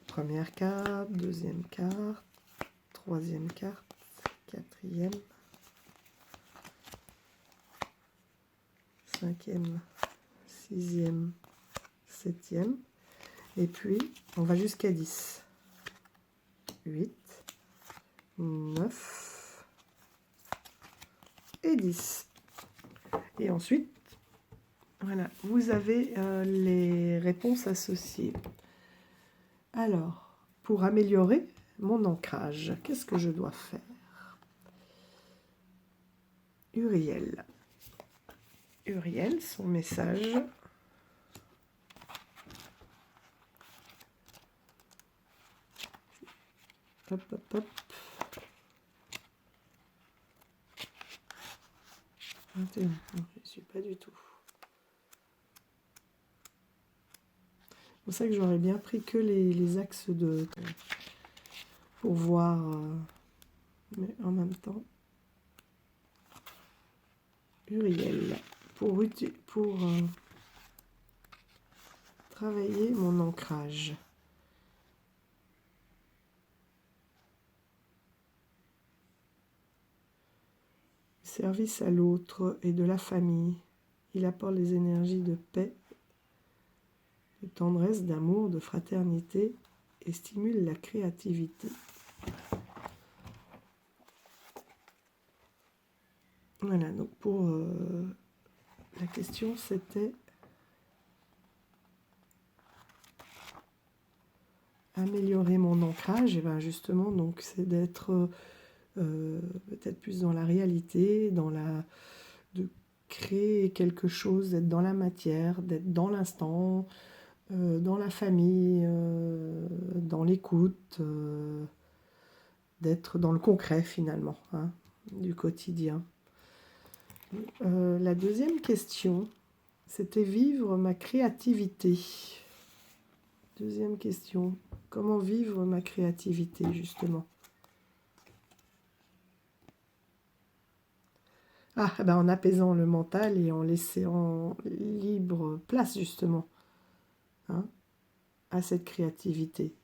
Première carte, deuxième carte, troisième carte, quatrième, cinquième, sixième, septième. Et puis, on va jusqu'à 10. 8, 9 et 10. Et ensuite, voilà, vous avez les réponses associées. Alors, pour améliorer mon ancrage, qu'est-ce que je dois faire? Uriel. Uriel, son message. Hop, hop, hop. 21. Non, je ne suis pas du tout. C'est pour ça que j'aurais bien pris que les axes de... pour voir... mais en même temps... Uriel. Pour travailler mon ancrage. Service à l'autre et de la famille. Il apporte les énergies de paix, de tendresse, d'amour, de fraternité et stimule la créativité. Voilà, donc pour la question c'était améliorer mon ancrage. Et bien justement, donc c'est d'être peut-être plus dans la réalité, de créer quelque chose, d'être dans la matière, d'être dans l'instant, dans la famille, dans l'écoute, d'être dans le concret finalement, hein, du quotidien. La deuxième question, c'était vivre ma créativité. Deuxième question, comment vivre ma créativité justement? Ah, ben en apaisant le mental et en laissant libre place justement, hein, à cette créativité.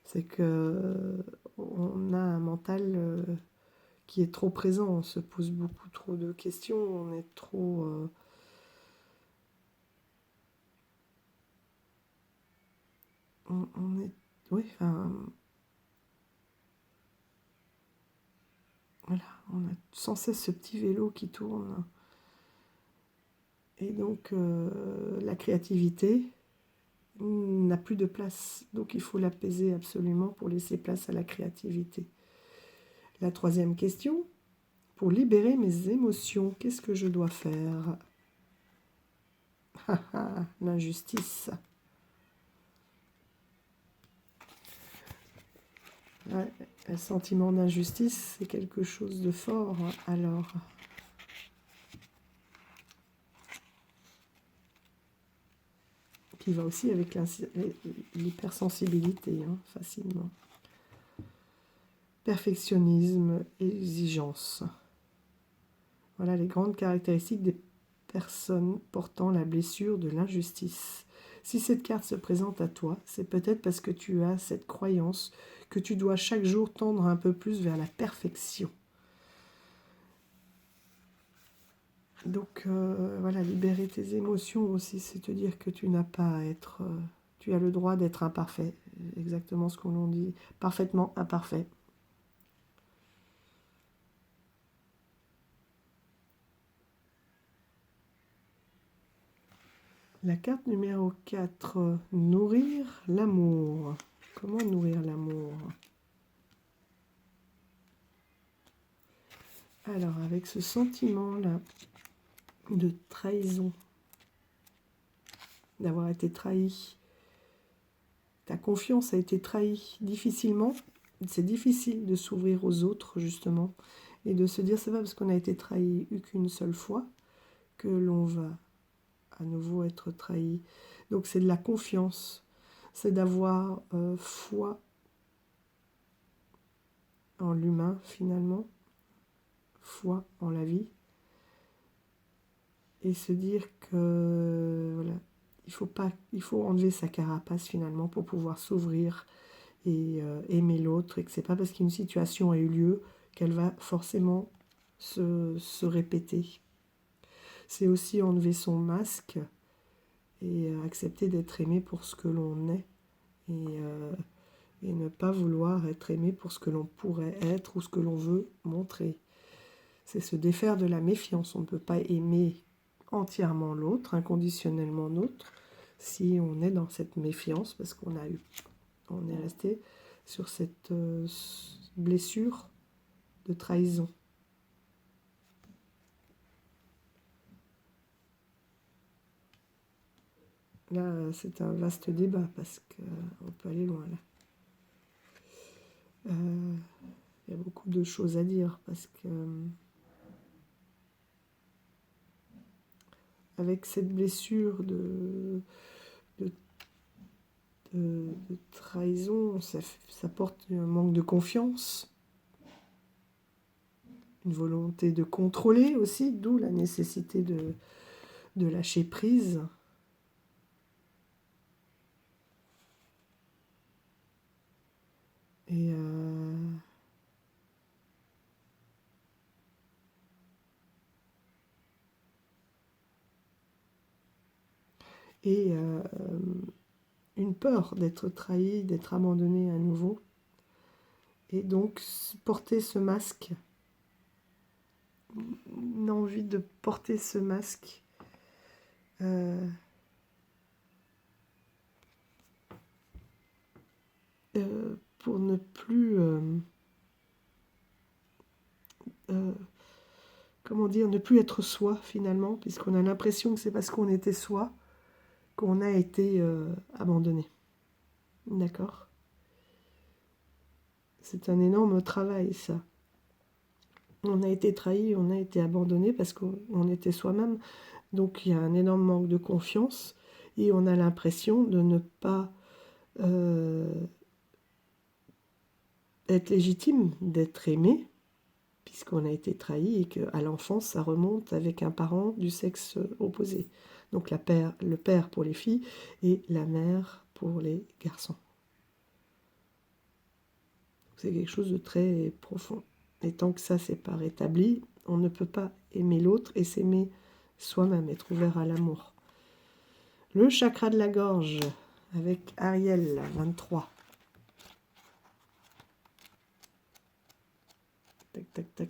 C'est que on a un mental qui est trop présent, on se pose beaucoup trop de questions, on est trop... on est... Oui, enfin... Voilà, on a sans cesse ce petit vélo qui tourne. Et donc, la créativité n'a plus de place. Donc, il faut l'apaiser absolument pour laisser place à la créativité. La troisième question, pour libérer mes émotions, qu'est-ce que je dois faire? L'injustice. Ouais, le sentiment d'injustice, c'est quelque chose de fort. Alors, qui va aussi avec l'hypersensibilité, hein, facilement. Perfectionnisme, exigence. Voilà les grandes caractéristiques des personnes portant la blessure de l'injustice. Si cette carte se présente à toi, c'est peut-être parce que tu as cette croyance que tu dois chaque jour tendre un peu plus vers la perfection. Donc voilà, libérer tes émotions aussi, c'est te dire que tu n'as pas à être... tu as le droit d'être imparfait, exactement ce qu'on dit, parfaitement imparfait. La carte numéro 4, nourrir l'amour. Comment nourrir l'amour? Alors, avec ce sentiment-là de trahison, d'avoir été trahi, ta confiance a été trahie difficilement. C'est difficile de s'ouvrir aux autres, justement, et de se dire, c'est pas parce qu'on a été trahi qu'une seule fois que l'on va à nouveau être trahi. Donc, c'est de la confiance, c'est d'avoir foi en l'humain, finalement, foi en la vie, et se dire que, voilà, il faut enlever sa carapace, finalement, pour pouvoir s'ouvrir et aimer l'autre, et que c'est pas parce qu'une situation a eu lieu qu'elle va forcément se répéter. C'est aussi enlever son masque et accepter d'être aimé pour ce que l'on est, et ne pas vouloir être aimé pour ce que l'on pourrait être ou ce que l'on veut montrer. C'est se défaire de la méfiance. On ne peut pas aimer entièrement l'autre, inconditionnellement l'autre, si on est dans cette méfiance, parce qu'on est resté sur cette blessure de trahison. Là, c'est un vaste débat, parce qu'on peut aller loin, là. Il y a beaucoup de choses à dire, parce que avec cette blessure de, de trahison, ça porte un manque de confiance, une volonté de contrôler aussi, d'où la nécessité de lâcher prise. Et une peur d'être trahi, d'être abandonné à nouveau. Et donc, porter ce masque, une envie de porter ce masque pour ne plus, comment dire, ne plus être soi finalement, puisqu'on a l'impression que c'est parce qu'on était soi qu'on a été abandonné. D'accord ? C'est un énorme travail, ça. On a été trahi, on a été abandonné parce qu'on était soi-même. Donc il y a un énorme manque de confiance et on a l'impression de ne pas être légitime, d'être aimé, puisqu'on a été trahi et qu'à l'enfance, ça remonte avec un parent du sexe opposé. Donc le père pour les filles et la mère pour les garçons. C'est quelque chose de très profond. Et tant que ça, c'est pas rétabli, on ne peut pas aimer l'autre et s'aimer soi-même, être ouvert à l'amour. Le chakra de la gorge, avec Ariel, 23. Tac, tac, tac.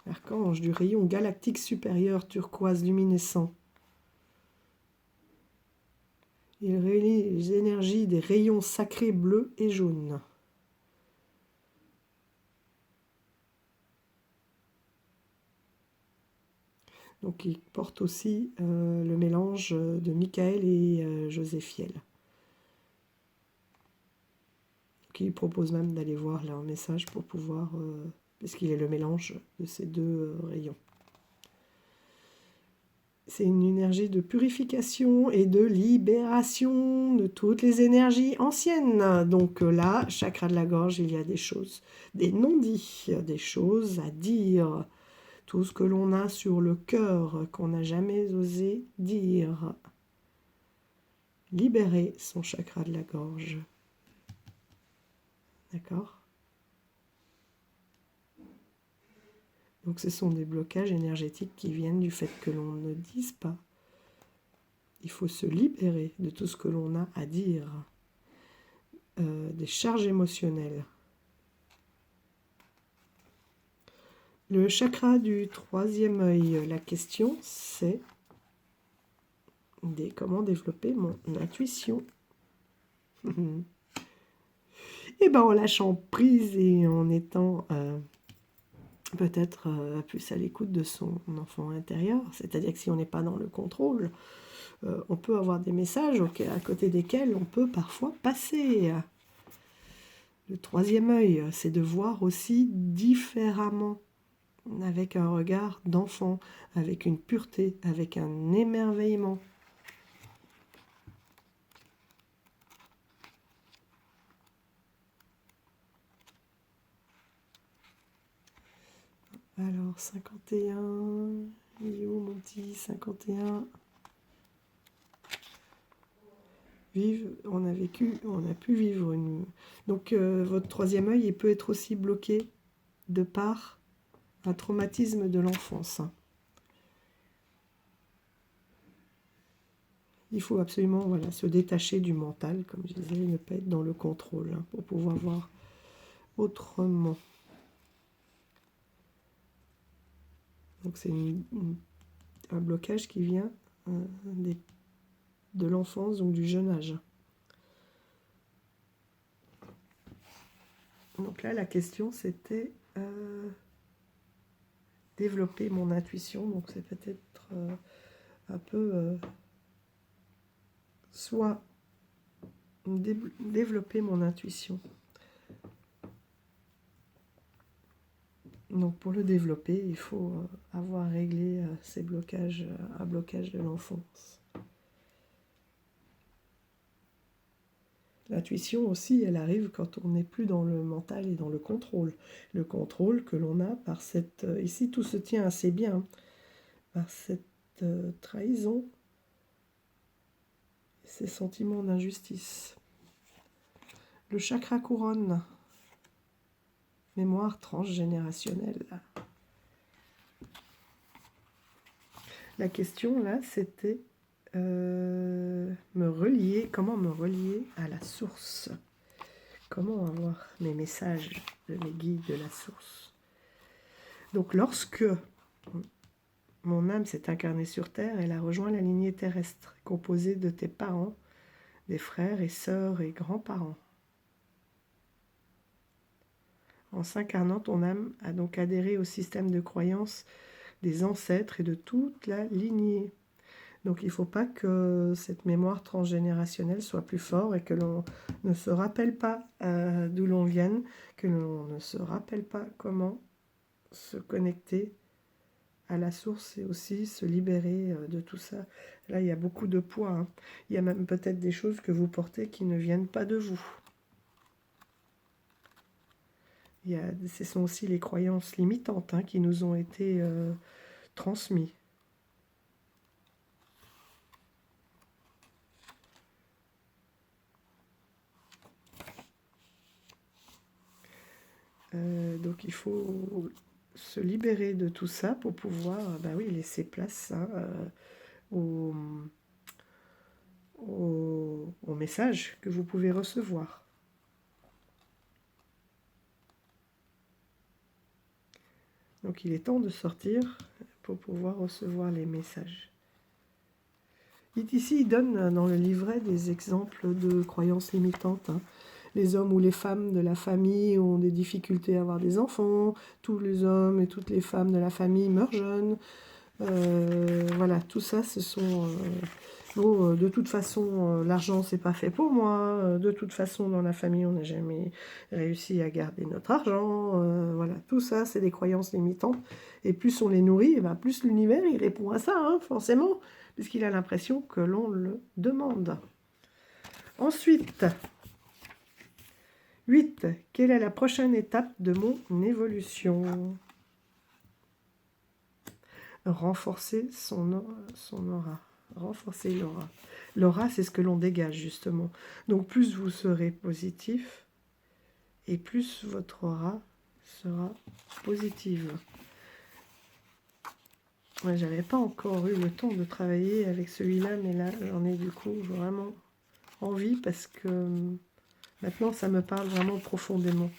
Archange du rayon galactique supérieur turquoise luminescent. Il relie les énergies des rayons sacrés bleus et jaunes. Donc il porte aussi le mélange de Michael et Joséphiel. Qui propose même d'aller voir leur message pour pouvoir, puisqu'il est le mélange de ces deux rayons. C'est une énergie de purification et de libération de toutes les énergies anciennes. Donc là, chakra de la gorge, il y a des choses, des non-dits, des choses à dire. Tout ce que l'on a sur le cœur, qu'on n'a jamais osé dire. Libérer son chakra de la gorge. D'accord ? Donc ce sont des blocages énergétiques qui viennent du fait que l'on ne dise pas. Il faut se libérer de tout ce que l'on a à dire, des charges émotionnelles. Le chakra du troisième œil, la question c'est comment développer mon intuition. Et ben en lâchant prise et en étant peut-être plus à l'écoute de son enfant intérieur, c'est-à-dire que si on n'est pas dans le contrôle, on peut avoir des messages à côté desquels on peut parfois passer. Le troisième œil, c'est de voir aussi différemment, avec un regard d'enfant, avec une pureté, avec un émerveillement. Alors, 51, il est où mon petit 51? On a pu vivre une... Donc, votre troisième œil, il peut être aussi bloqué de par un traumatisme de l'enfance. Il faut absolument se détacher du mental, comme je disais, ne pas être dans le contrôle, pour pouvoir voir autrement. Donc c'est un blocage qui vient de l'enfance, donc du jeune âge. Donc là, la question, c'était développer mon intuition. Donc c'est peut-être un peu soit développer mon intuition. Donc pour le développer, il faut avoir réglé ces blocages, un blocage de l'enfance. L'intuition aussi, elle arrive quand on n'est plus dans le mental et dans le contrôle. Le contrôle que l'on a par cette... ici, tout se tient assez bien, par cette trahison, ces sentiments d'injustice. Le chakra couronne, mémoire transgénérationnelle. La question, là, c'était comment me relier à la source. Comment avoir mes messages de mes guides de la source. Donc, lorsque mon âme s'est incarnée sur Terre, elle a rejoint la lignée terrestre, composée de tes parents, des frères et sœurs et grands-parents. En s'incarnant, ton âme a donc adhéré au système de croyance des ancêtres et de toute la lignée. Donc il ne faut pas que cette mémoire transgénérationnelle soit plus forte et que l'on ne se rappelle pas d'où l'on vient, que l'on ne se rappelle pas comment se connecter à la source et aussi se libérer de tout ça. Là, il y a beaucoup de poids. Il y a même peut-être des choses que vous portez qui ne viennent pas de vous. Ce sont aussi les croyances limitantes qui nous ont été transmises. Donc il faut se libérer de tout ça pour pouvoir laisser place au message que vous pouvez recevoir. Donc il est temps de sortir pour pouvoir recevoir les messages. Ici, il donne dans le livret des exemples de croyances limitantes. Les hommes ou les femmes de la famille ont des difficultés à avoir des enfants. Tous les hommes et toutes les femmes de la famille meurent jeunes. Voilà, tout ça, ce sont... de toute façon, l'argent, c'est pas fait pour moi. De toute façon, dans la famille, on n'a jamais réussi à garder notre argent. Voilà, tout ça, c'est des croyances limitantes. Et plus on les nourrit, plus l'univers, il répond à ça, forcément, puisqu'il a l'impression que l'on le demande. Ensuite, 8. Quelle est la prochaine étape de mon évolution? Renforcer son aura. Renforcer l'aura. L'aura, c'est ce que l'on dégage, justement. Donc, plus vous serez positif, et plus votre aura sera positive. Moi, j'avais pas encore eu le temps de travailler avec celui-là, mais là, j'en ai du coup vraiment envie, parce que maintenant, ça me parle vraiment profondément.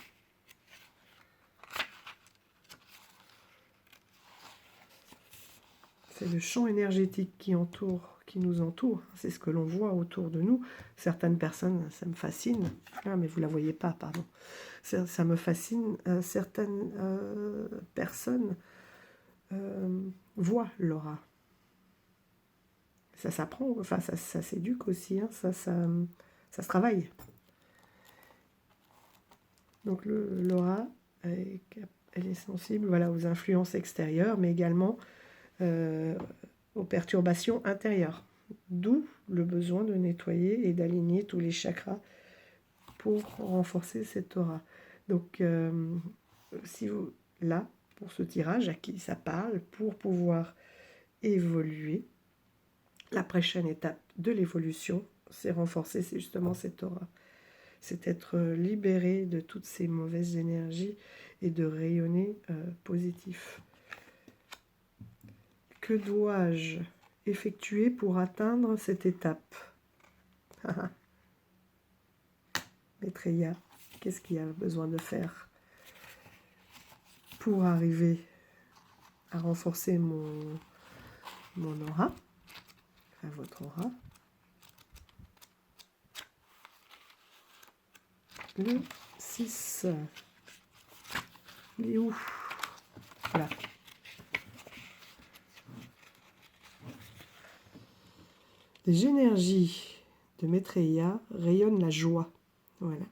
C'est le champ énergétique qui qui nous entoure. C'est ce que l'on voit autour de nous. Certaines personnes, ça me fascine. Ah, mais vous ne la voyez pas, pardon. Ça me fascine. Certaines personnes voient l'aura. Ça s'apprend, enfin ça s'éduque aussi, hein, ça se travaille. Donc l'aura, elle est sensible, voilà, aux influences extérieures, mais également aux perturbations intérieures. D'où le besoin de nettoyer et d'aligner tous les chakras pour renforcer cette aura. Donc, si vous, là, pour ce tirage, à qui ça parle, pour pouvoir évoluer, la prochaine étape de l'évolution, c'est renforcer, c'est justement cette aura. C'est être libéré de toutes ces mauvaises énergies et de rayonner positif. Que dois-je effectuer pour atteindre cette étape? Maitreya, qu'est-ce qu'il y a besoin de faire pour arriver à renforcer mon aura, à votre aura? Le 6. Il est où? Là. Les énergies de Maitreya rayonnent la joie. Voilà.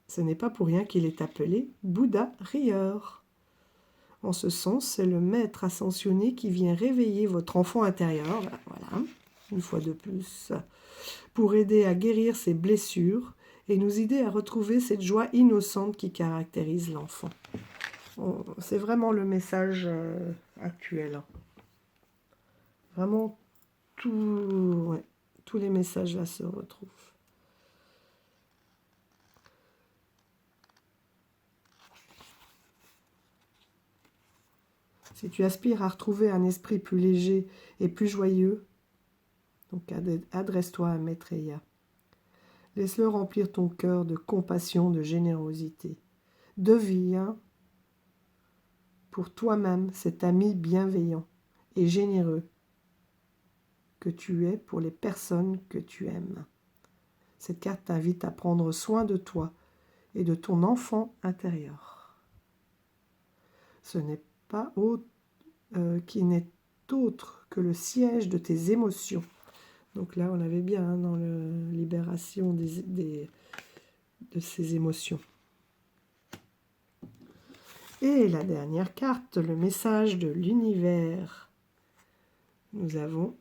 Ce n'est pas pour rien qu'il est appelé Bouddha rieur. En ce sens, c'est le maître ascensionné qui vient réveiller votre enfant intérieur, voilà, une fois de plus, pour aider à guérir ses blessures et nous aider à retrouver cette joie innocente qui caractérise l'enfant. C'est vraiment le message actuel. Vraiment, tous les messages là se retrouvent. Si tu aspires à retrouver un esprit plus léger et plus joyeux, donc adresse-toi à Maitreya. Laisse-le remplir ton cœur de compassion, de générosité. Deviens pour toi-même cet ami bienveillant et généreux que tu es pour les personnes que tu aimes. Cette carte t'invite à prendre soin de toi et de ton enfant intérieur. Ce n'est pas qui n'est autre que le siège de tes émotions. Donc là, on avait bien hein, dans la libération de ces émotions. Et la dernière carte, le message de l'univers. Nous avons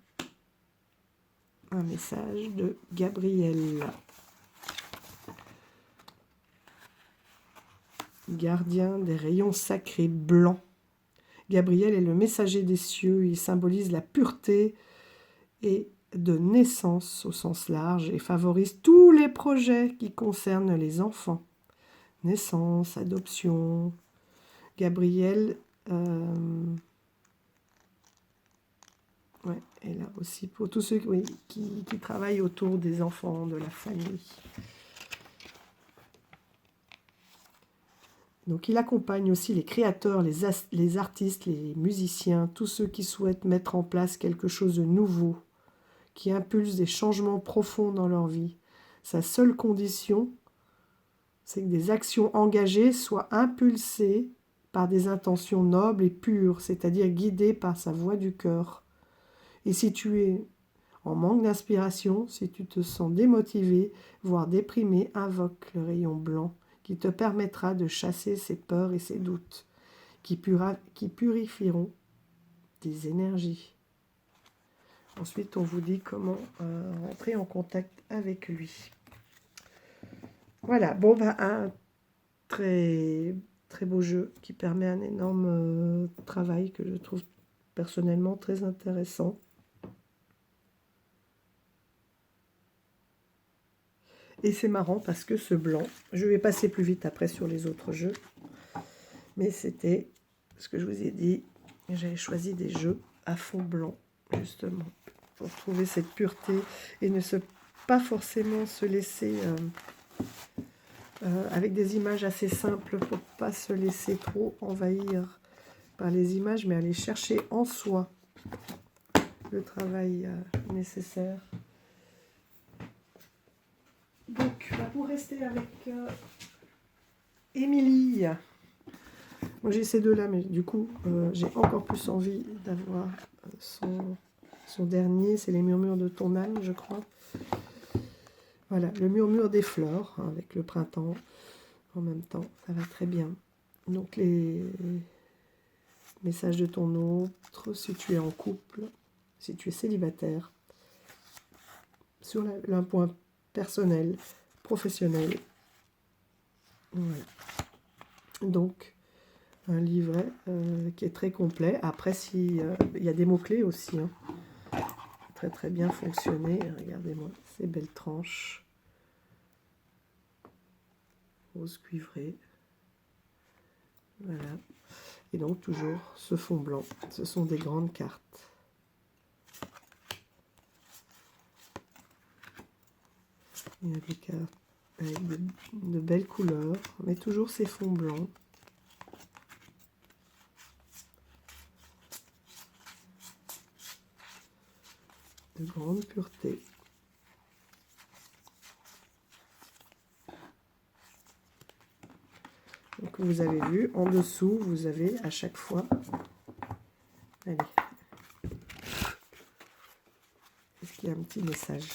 un message de Gabriel. Gardien des rayons sacrés blancs. Gabriel est le messager des cieux, il symbolise la pureté et de naissance au sens large et favorise tous les projets qui concernent les enfants. Naissance, adoption. Gabriel est là aussi pour tous ceux qui travaillent autour des enfants, de la famille. Donc il accompagne aussi les créateurs, les artistes, les musiciens, tous ceux qui souhaitent mettre en place quelque chose de nouveau, qui impulse des changements profonds dans leur vie. Sa seule condition, c'est que des actions engagées soient impulsées par des intentions nobles et pures, c'est-à-dire guidées par sa voix du cœur. Et si tu es en manque d'inspiration, si tu te sens démotivé, voire déprimé, invoque le rayon blanc qui te permettra de chasser ses peurs et ses doutes, qui purifieront tes énergies. Ensuite, on vous dit comment rentrer en contact avec lui. Voilà, bon, un très, très beau jeu qui permet un énorme travail que je trouve personnellement très intéressant. Et c'est marrant parce que ce blanc, je vais passer plus vite après sur les autres jeux, mais c'était ce que je vous ai dit, j'avais choisi des jeux à fond blanc, justement, pour trouver cette pureté et pas forcément se laisser, avec des images assez simples, pour ne pas se laisser trop envahir par les images, mais aller chercher en soi le travail nécessaire. Donc, pour rester avec Émilie. Moi j'ai ces deux-là, mais du coup, j'ai encore plus envie d'avoir son dernier. C'est les murmures de ton âme, je crois. Voilà, le murmure des fleurs, hein, avec le printemps en même temps. Ça va très bien. Donc les messages de ton autre, si tu es en couple, si tu es célibataire, sur un point personnel, professionnel. Voilà. Donc, un livret qui est très complet. Après, si, il y a des mots-clés aussi. Hein. Très très bien fonctionné. Regardez-moi ces belles tranches. Rose cuivré. Voilà. Et donc, toujours ce fond blanc. Ce sont des grandes cartes. Il y a des cartes avec de belles couleurs, mais toujours ces fonds blancs. De grande pureté. Donc vous avez vu, en dessous, vous avez à chaque fois... Allez. Est-ce qu'il y a un petit message?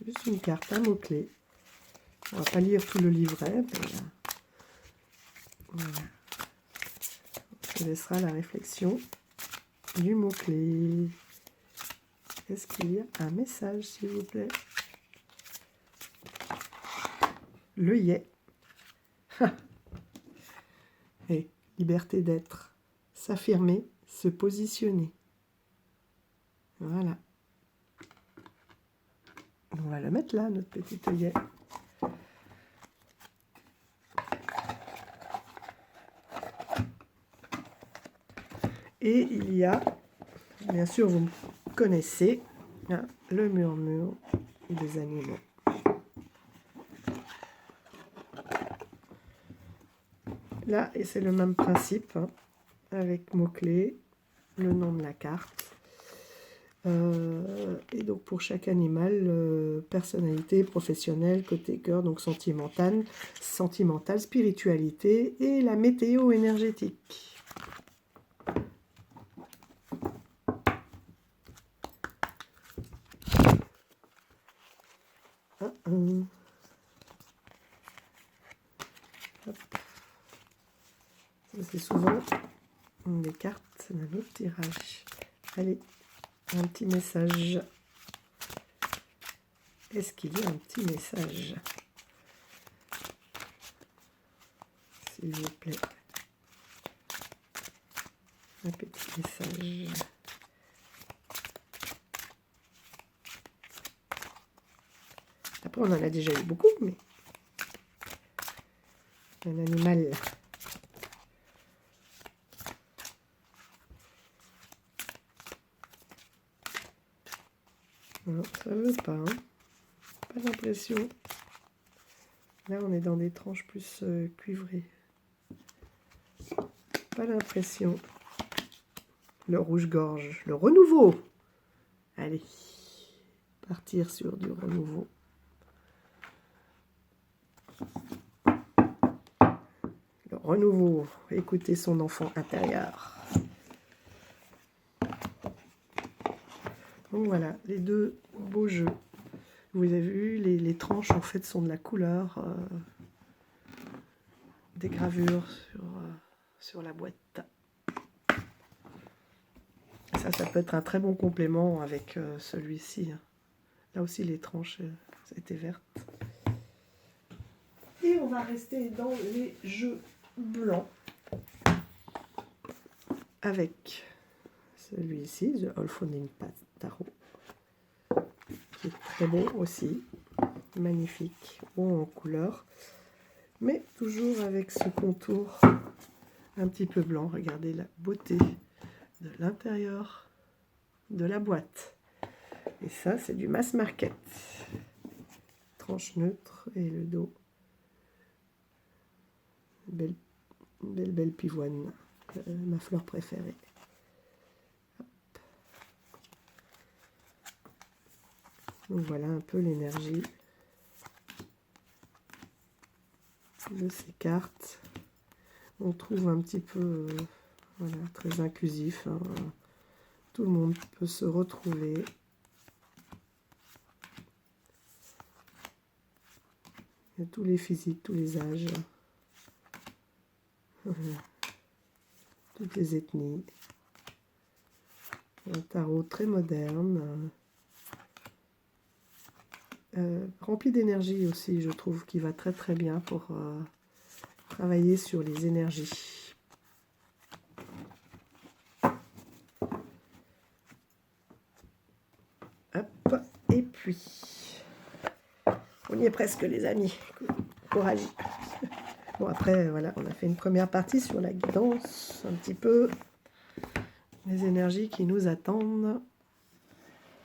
Juste une carte, un mot-clé. On ne va pas lire tout le livret. Mais voilà. On laissera la réflexion du mot-clé. Est-ce qu'il y a un message, s'il vous plaît? Le yé. Et liberté d'être, s'affirmer, se positionner. Voilà. On va le mettre là, notre petit œillet. Et il y a, bien sûr, vous me connaissez, hein, le murmure des animaux. Là, et c'est le même principe, hein, avec mots-clés, le nom de la carte. Et donc pour chaque animal, personnalité, professionnelle, côté cœur, donc sentimentale, spiritualité et la météo énergétique. C'est souvent des cartes d'un autre tirage. Allez, un petit message. Est-ce qu'il y a un petit message? S'il vous plaît. Un petit message. Après, on en a déjà eu beaucoup, mais... Un animal... Non, ça ne veut pas. Hein. Pas l'impression. Là, on est dans des tranches plus cuivrées. Pas l'impression. Le rouge-gorge. Le renouveau. Allez. Partir sur du renouveau. Le renouveau. Écouter son enfant intérieur. Donc voilà, les deux beaux jeux. Vous avez vu, les tranches en fait sont de la couleur des gravures sur la boîte. Ça peut être un très bon complément avec celui-ci. Là aussi, les tranches étaient vertes. Et on va rester dans les jeux blancs avec celui-ci, The Olfoning Tarot, qui est très beau aussi, magnifique, bon en couleur, mais toujours avec ce contour un petit peu blanc. Regardez la beauté de l'intérieur de la boîte. Et ça, c'est du mass market. Tranche neutre et le dos. Belle pivoine, ma fleur préférée. Hop. Donc voilà un peu l'énergie de ces cartes. On trouve un petit peu, voilà, très inclusif, hein. Tout le monde peut se retrouver. Il y a tous les physiques, tous les âges, voilà, toutes les ethnies. Un tarot très moderne, rempli d'énergie aussi, je trouve, qui va très très bien pour travailler sur les énergies. Hop, et puis, on y est presque les amis, courage. Bon après, voilà, on a fait une première partie sur la guidance, un petit peu, les énergies qui nous attendent,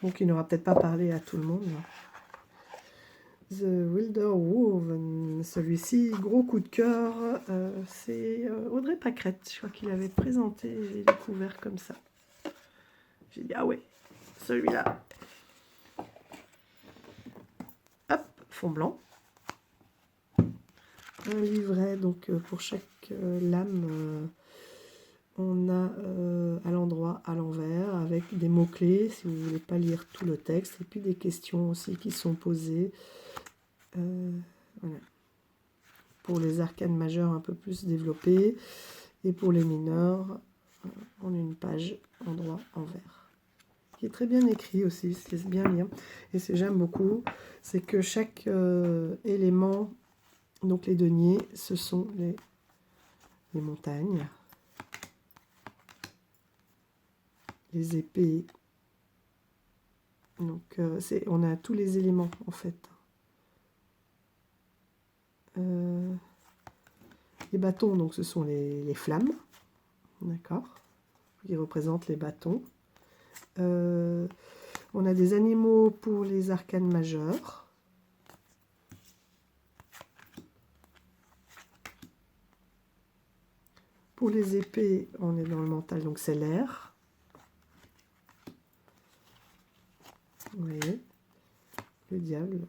donc il n'aura peut-être pas parlé à tout le monde. The Wilder Woven, celui-ci, gros coup de cœur, c'est Audrey Pâquerette, je crois qu'il avait présenté, j'ai découvert comme ça. J'ai dit, ah ouais, celui-là. Hop, fond blanc. Un livret, donc pour chaque lame, on a à l'endroit, à l'envers, avec des mots-clés, si vous ne voulez pas lire tout le texte, et puis des questions aussi qui sont posées. Voilà. Pour les arcanes majeures un peu plus développées, et pour les mineurs, on a une page endroit, envers. Qui est très bien écrit aussi, c'est bien lire. Et ce que j'aime beaucoup, c'est que chaque élément, donc les deniers, ce sont les montagnes, les épées. Donc on a tous les éléments en fait. Les bâtons, donc ce sont les flammes, d'accord, qui représentent les bâtons. On a des animaux pour les arcanes majeures. Pour les épées, on est dans le mental, donc c'est l'air. Vous voyez, le diable,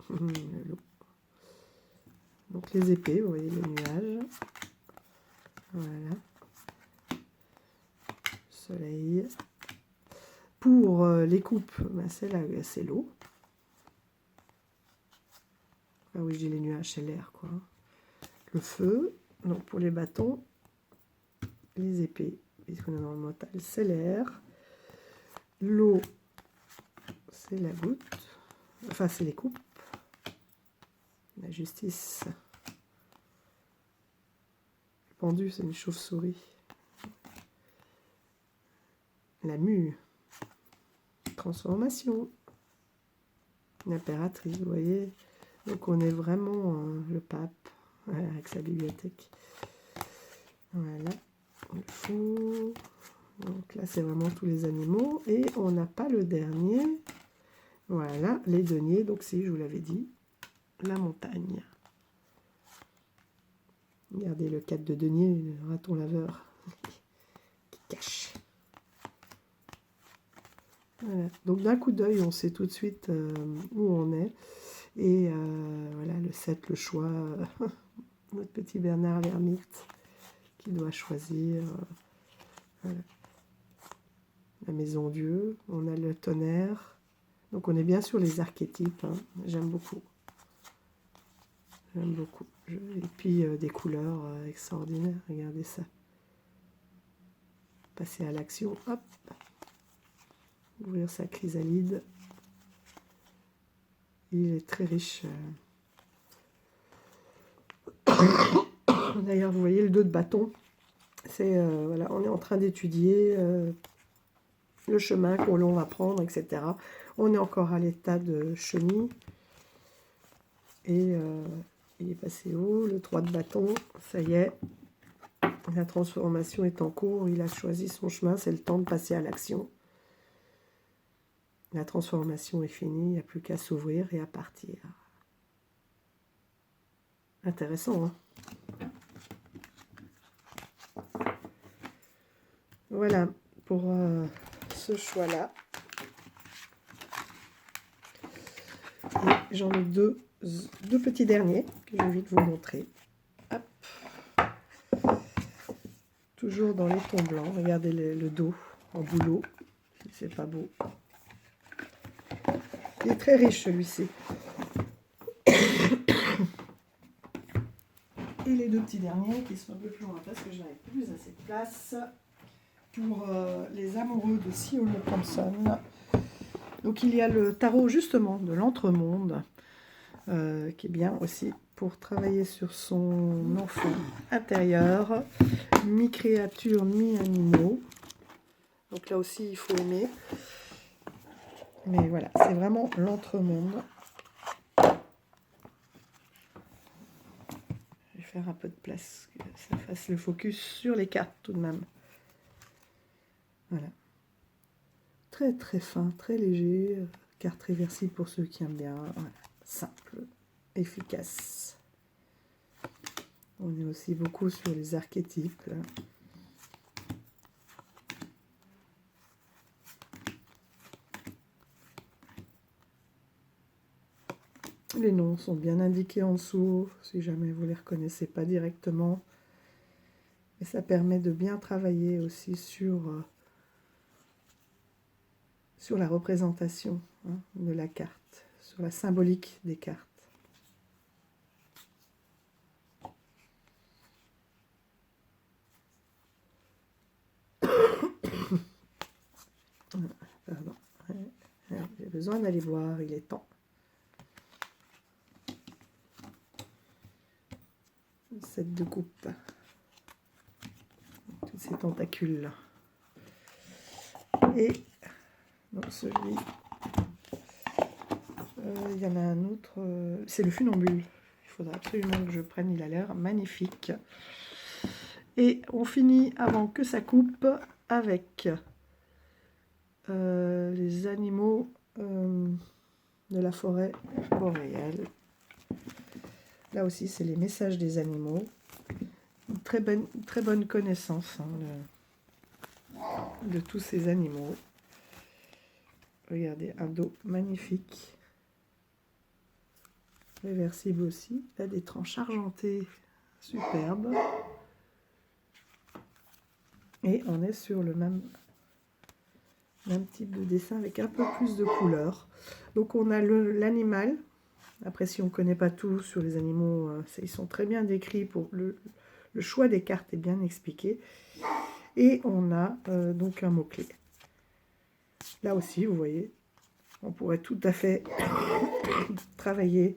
l'eau. Donc les épées, vous voyez le nuage. Voilà. Soleil. Pour les coupes, ben c'est l'eau. Ah oui, je dis les nuages, c'est l'air, quoi. Le feu. Donc pour les bâtons, les épées, puisqu'on est dans le mental, c'est l'air. L'eau, c'est la goutte. Enfin, c'est les coupes. La justice. Le pendu, c'est une chauve-souris. La mue. Transformation. L'impératrice, vous voyez. Donc on est vraiment le pape, voilà, avec sa bibliothèque. Voilà. Le fou. Donc là, c'est vraiment tous les animaux. Et on n'a pas le dernier. Voilà, les deniers. Donc si, je vous l'avais dit, la montagne. Regardez le 4 de denier, le raton laveur qui cache. Voilà. Donc d'un coup d'œil, on sait tout de suite où on est. Et voilà, le 7, le choix, notre petit Bernard l'ermite qui doit choisir. Voilà. La maison Dieu, on a le tonnerre. Donc on est bien sur les archétypes, hein. J'aime beaucoup. J'aime beaucoup. Et puis des couleurs extraordinaires, regardez ça. Passer à l'action, hop. Ouvrir sa chrysalide. Il est très riche. D'ailleurs, vous voyez le 2 de bâton. C'est, voilà, on est en train d'étudier le chemin que l'on va prendre, etc. On est encore à l'état de chenille. Et il est passé haut, le 3 de bâton, ça y est. La transformation est en cours, il a choisi son chemin, c'est le temps de passer à l'action. La transformation est finie, il n'y a plus qu'à s'ouvrir et à partir. Intéressant, hein? Voilà, pour ce choix-là. Et j'en ai deux petits derniers que je vais vite vous montrer. Hop. Toujours dans les tons blancs. Regardez le dos en bouleau. Si c'est pas beau. Il est très riche celui-ci. Et les deux petits derniers qui sont un peu plus loin parce que je n'avais plus assez de place pour les amoureux de Siolo Thompson. Donc il y a le tarot justement de l'entremonde qui est bien aussi pour travailler sur son enfant intérieur, mi-créature, mi-animaux. Donc là aussi il faut aimer. Mais voilà, c'est vraiment l'entremonde. Je vais faire un peu de place, que ça fasse le focus sur les cartes tout de même. Voilà. Très très fin, très léger. Carte réversible pour ceux qui aiment bien. Voilà. Simple, efficace. On est aussi beaucoup sur les archétypes. Les noms sont bien indiqués en dessous, si jamais vous ne les reconnaissez pas directement. Et ça permet de bien travailler aussi sur la représentation de la carte, sur la symbolique des cartes. Pardon. J'ai besoin d'aller voir, il est temps. 7 de coupe. Tous ces tentacules. Et donc celui, il y en a un autre, c'est le funambule. Il faudra absolument que je prenne, il a l'air magnifique. Et on finit avant que ça coupe avec les animaux de la forêt boréale. Là aussi, c'est les messages des animaux. Une très bonne connaissance de tous ces animaux. Regardez, un dos magnifique. Réversible aussi. Là, des tranches argentées superbes. Et on est sur le même type de dessin avec un peu plus de couleurs. Donc on a l'animal. Après, si on ne connaît pas tout sur les animaux, ils sont très bien décrits. Pour le choix des cartes est bien expliqué. Et on a donc un mot-clé. Là aussi, vous voyez, on pourrait tout à fait travailler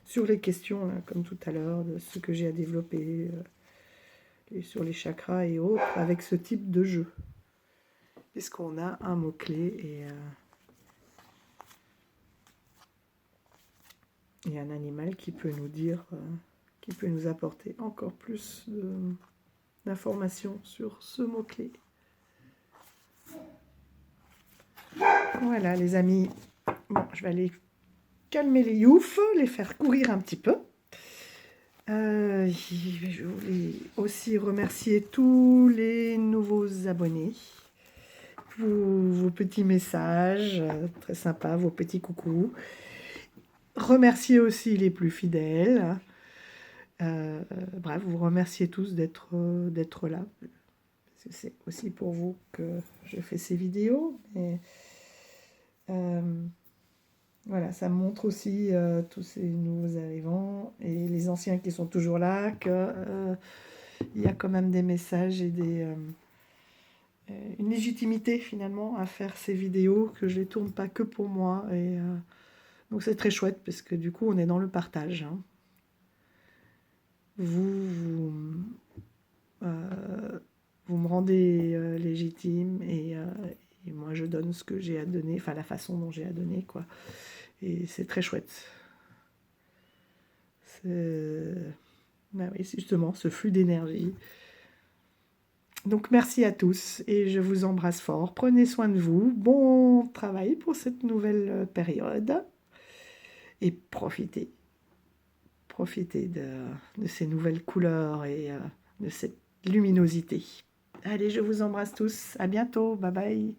sur les questions, là, comme tout à l'heure, de ce que j'ai à développer, et sur les chakras et autres, avec ce type de jeu. Puisqu'on a un mot-clé et un animal qui peut nous dire, qui peut nous apporter encore plus d'informations sur ce mot-clé. Voilà les amis, bon, je vais aller calmer les youfs, les faire courir un petit peu. Je voulais aussi remercier tous les nouveaux abonnés. Vos petits messages, très sympas, vos petits coucous. Remercier aussi les plus fidèles. Bref, vous remerciez tous d'être là. Parce que c'est aussi pour vous que je fais ces vidéos. Mais, voilà, ça montre aussi tous ces nouveaux arrivants et les anciens qui sont toujours là, qu'il y a quand même des messages et une légitimité finalement à faire ces vidéos, que je ne les tourne pas que pour moi. Et donc c'est très chouette parce que du coup on est dans le partage. Hein. Vous me rendez légitime et moi je donne ce que j'ai à donner, enfin la façon dont j'ai à donner, quoi. Et c'est très chouette. Ben oui, c'est justement ce flux d'énergie. Donc merci à tous et je vous embrasse fort. Prenez soin de vous. Bon travail pour cette nouvelle période. Et profitez. Profitez de ces nouvelles couleurs et de cette luminosité. Allez, je vous embrasse tous. À bientôt. Bye bye.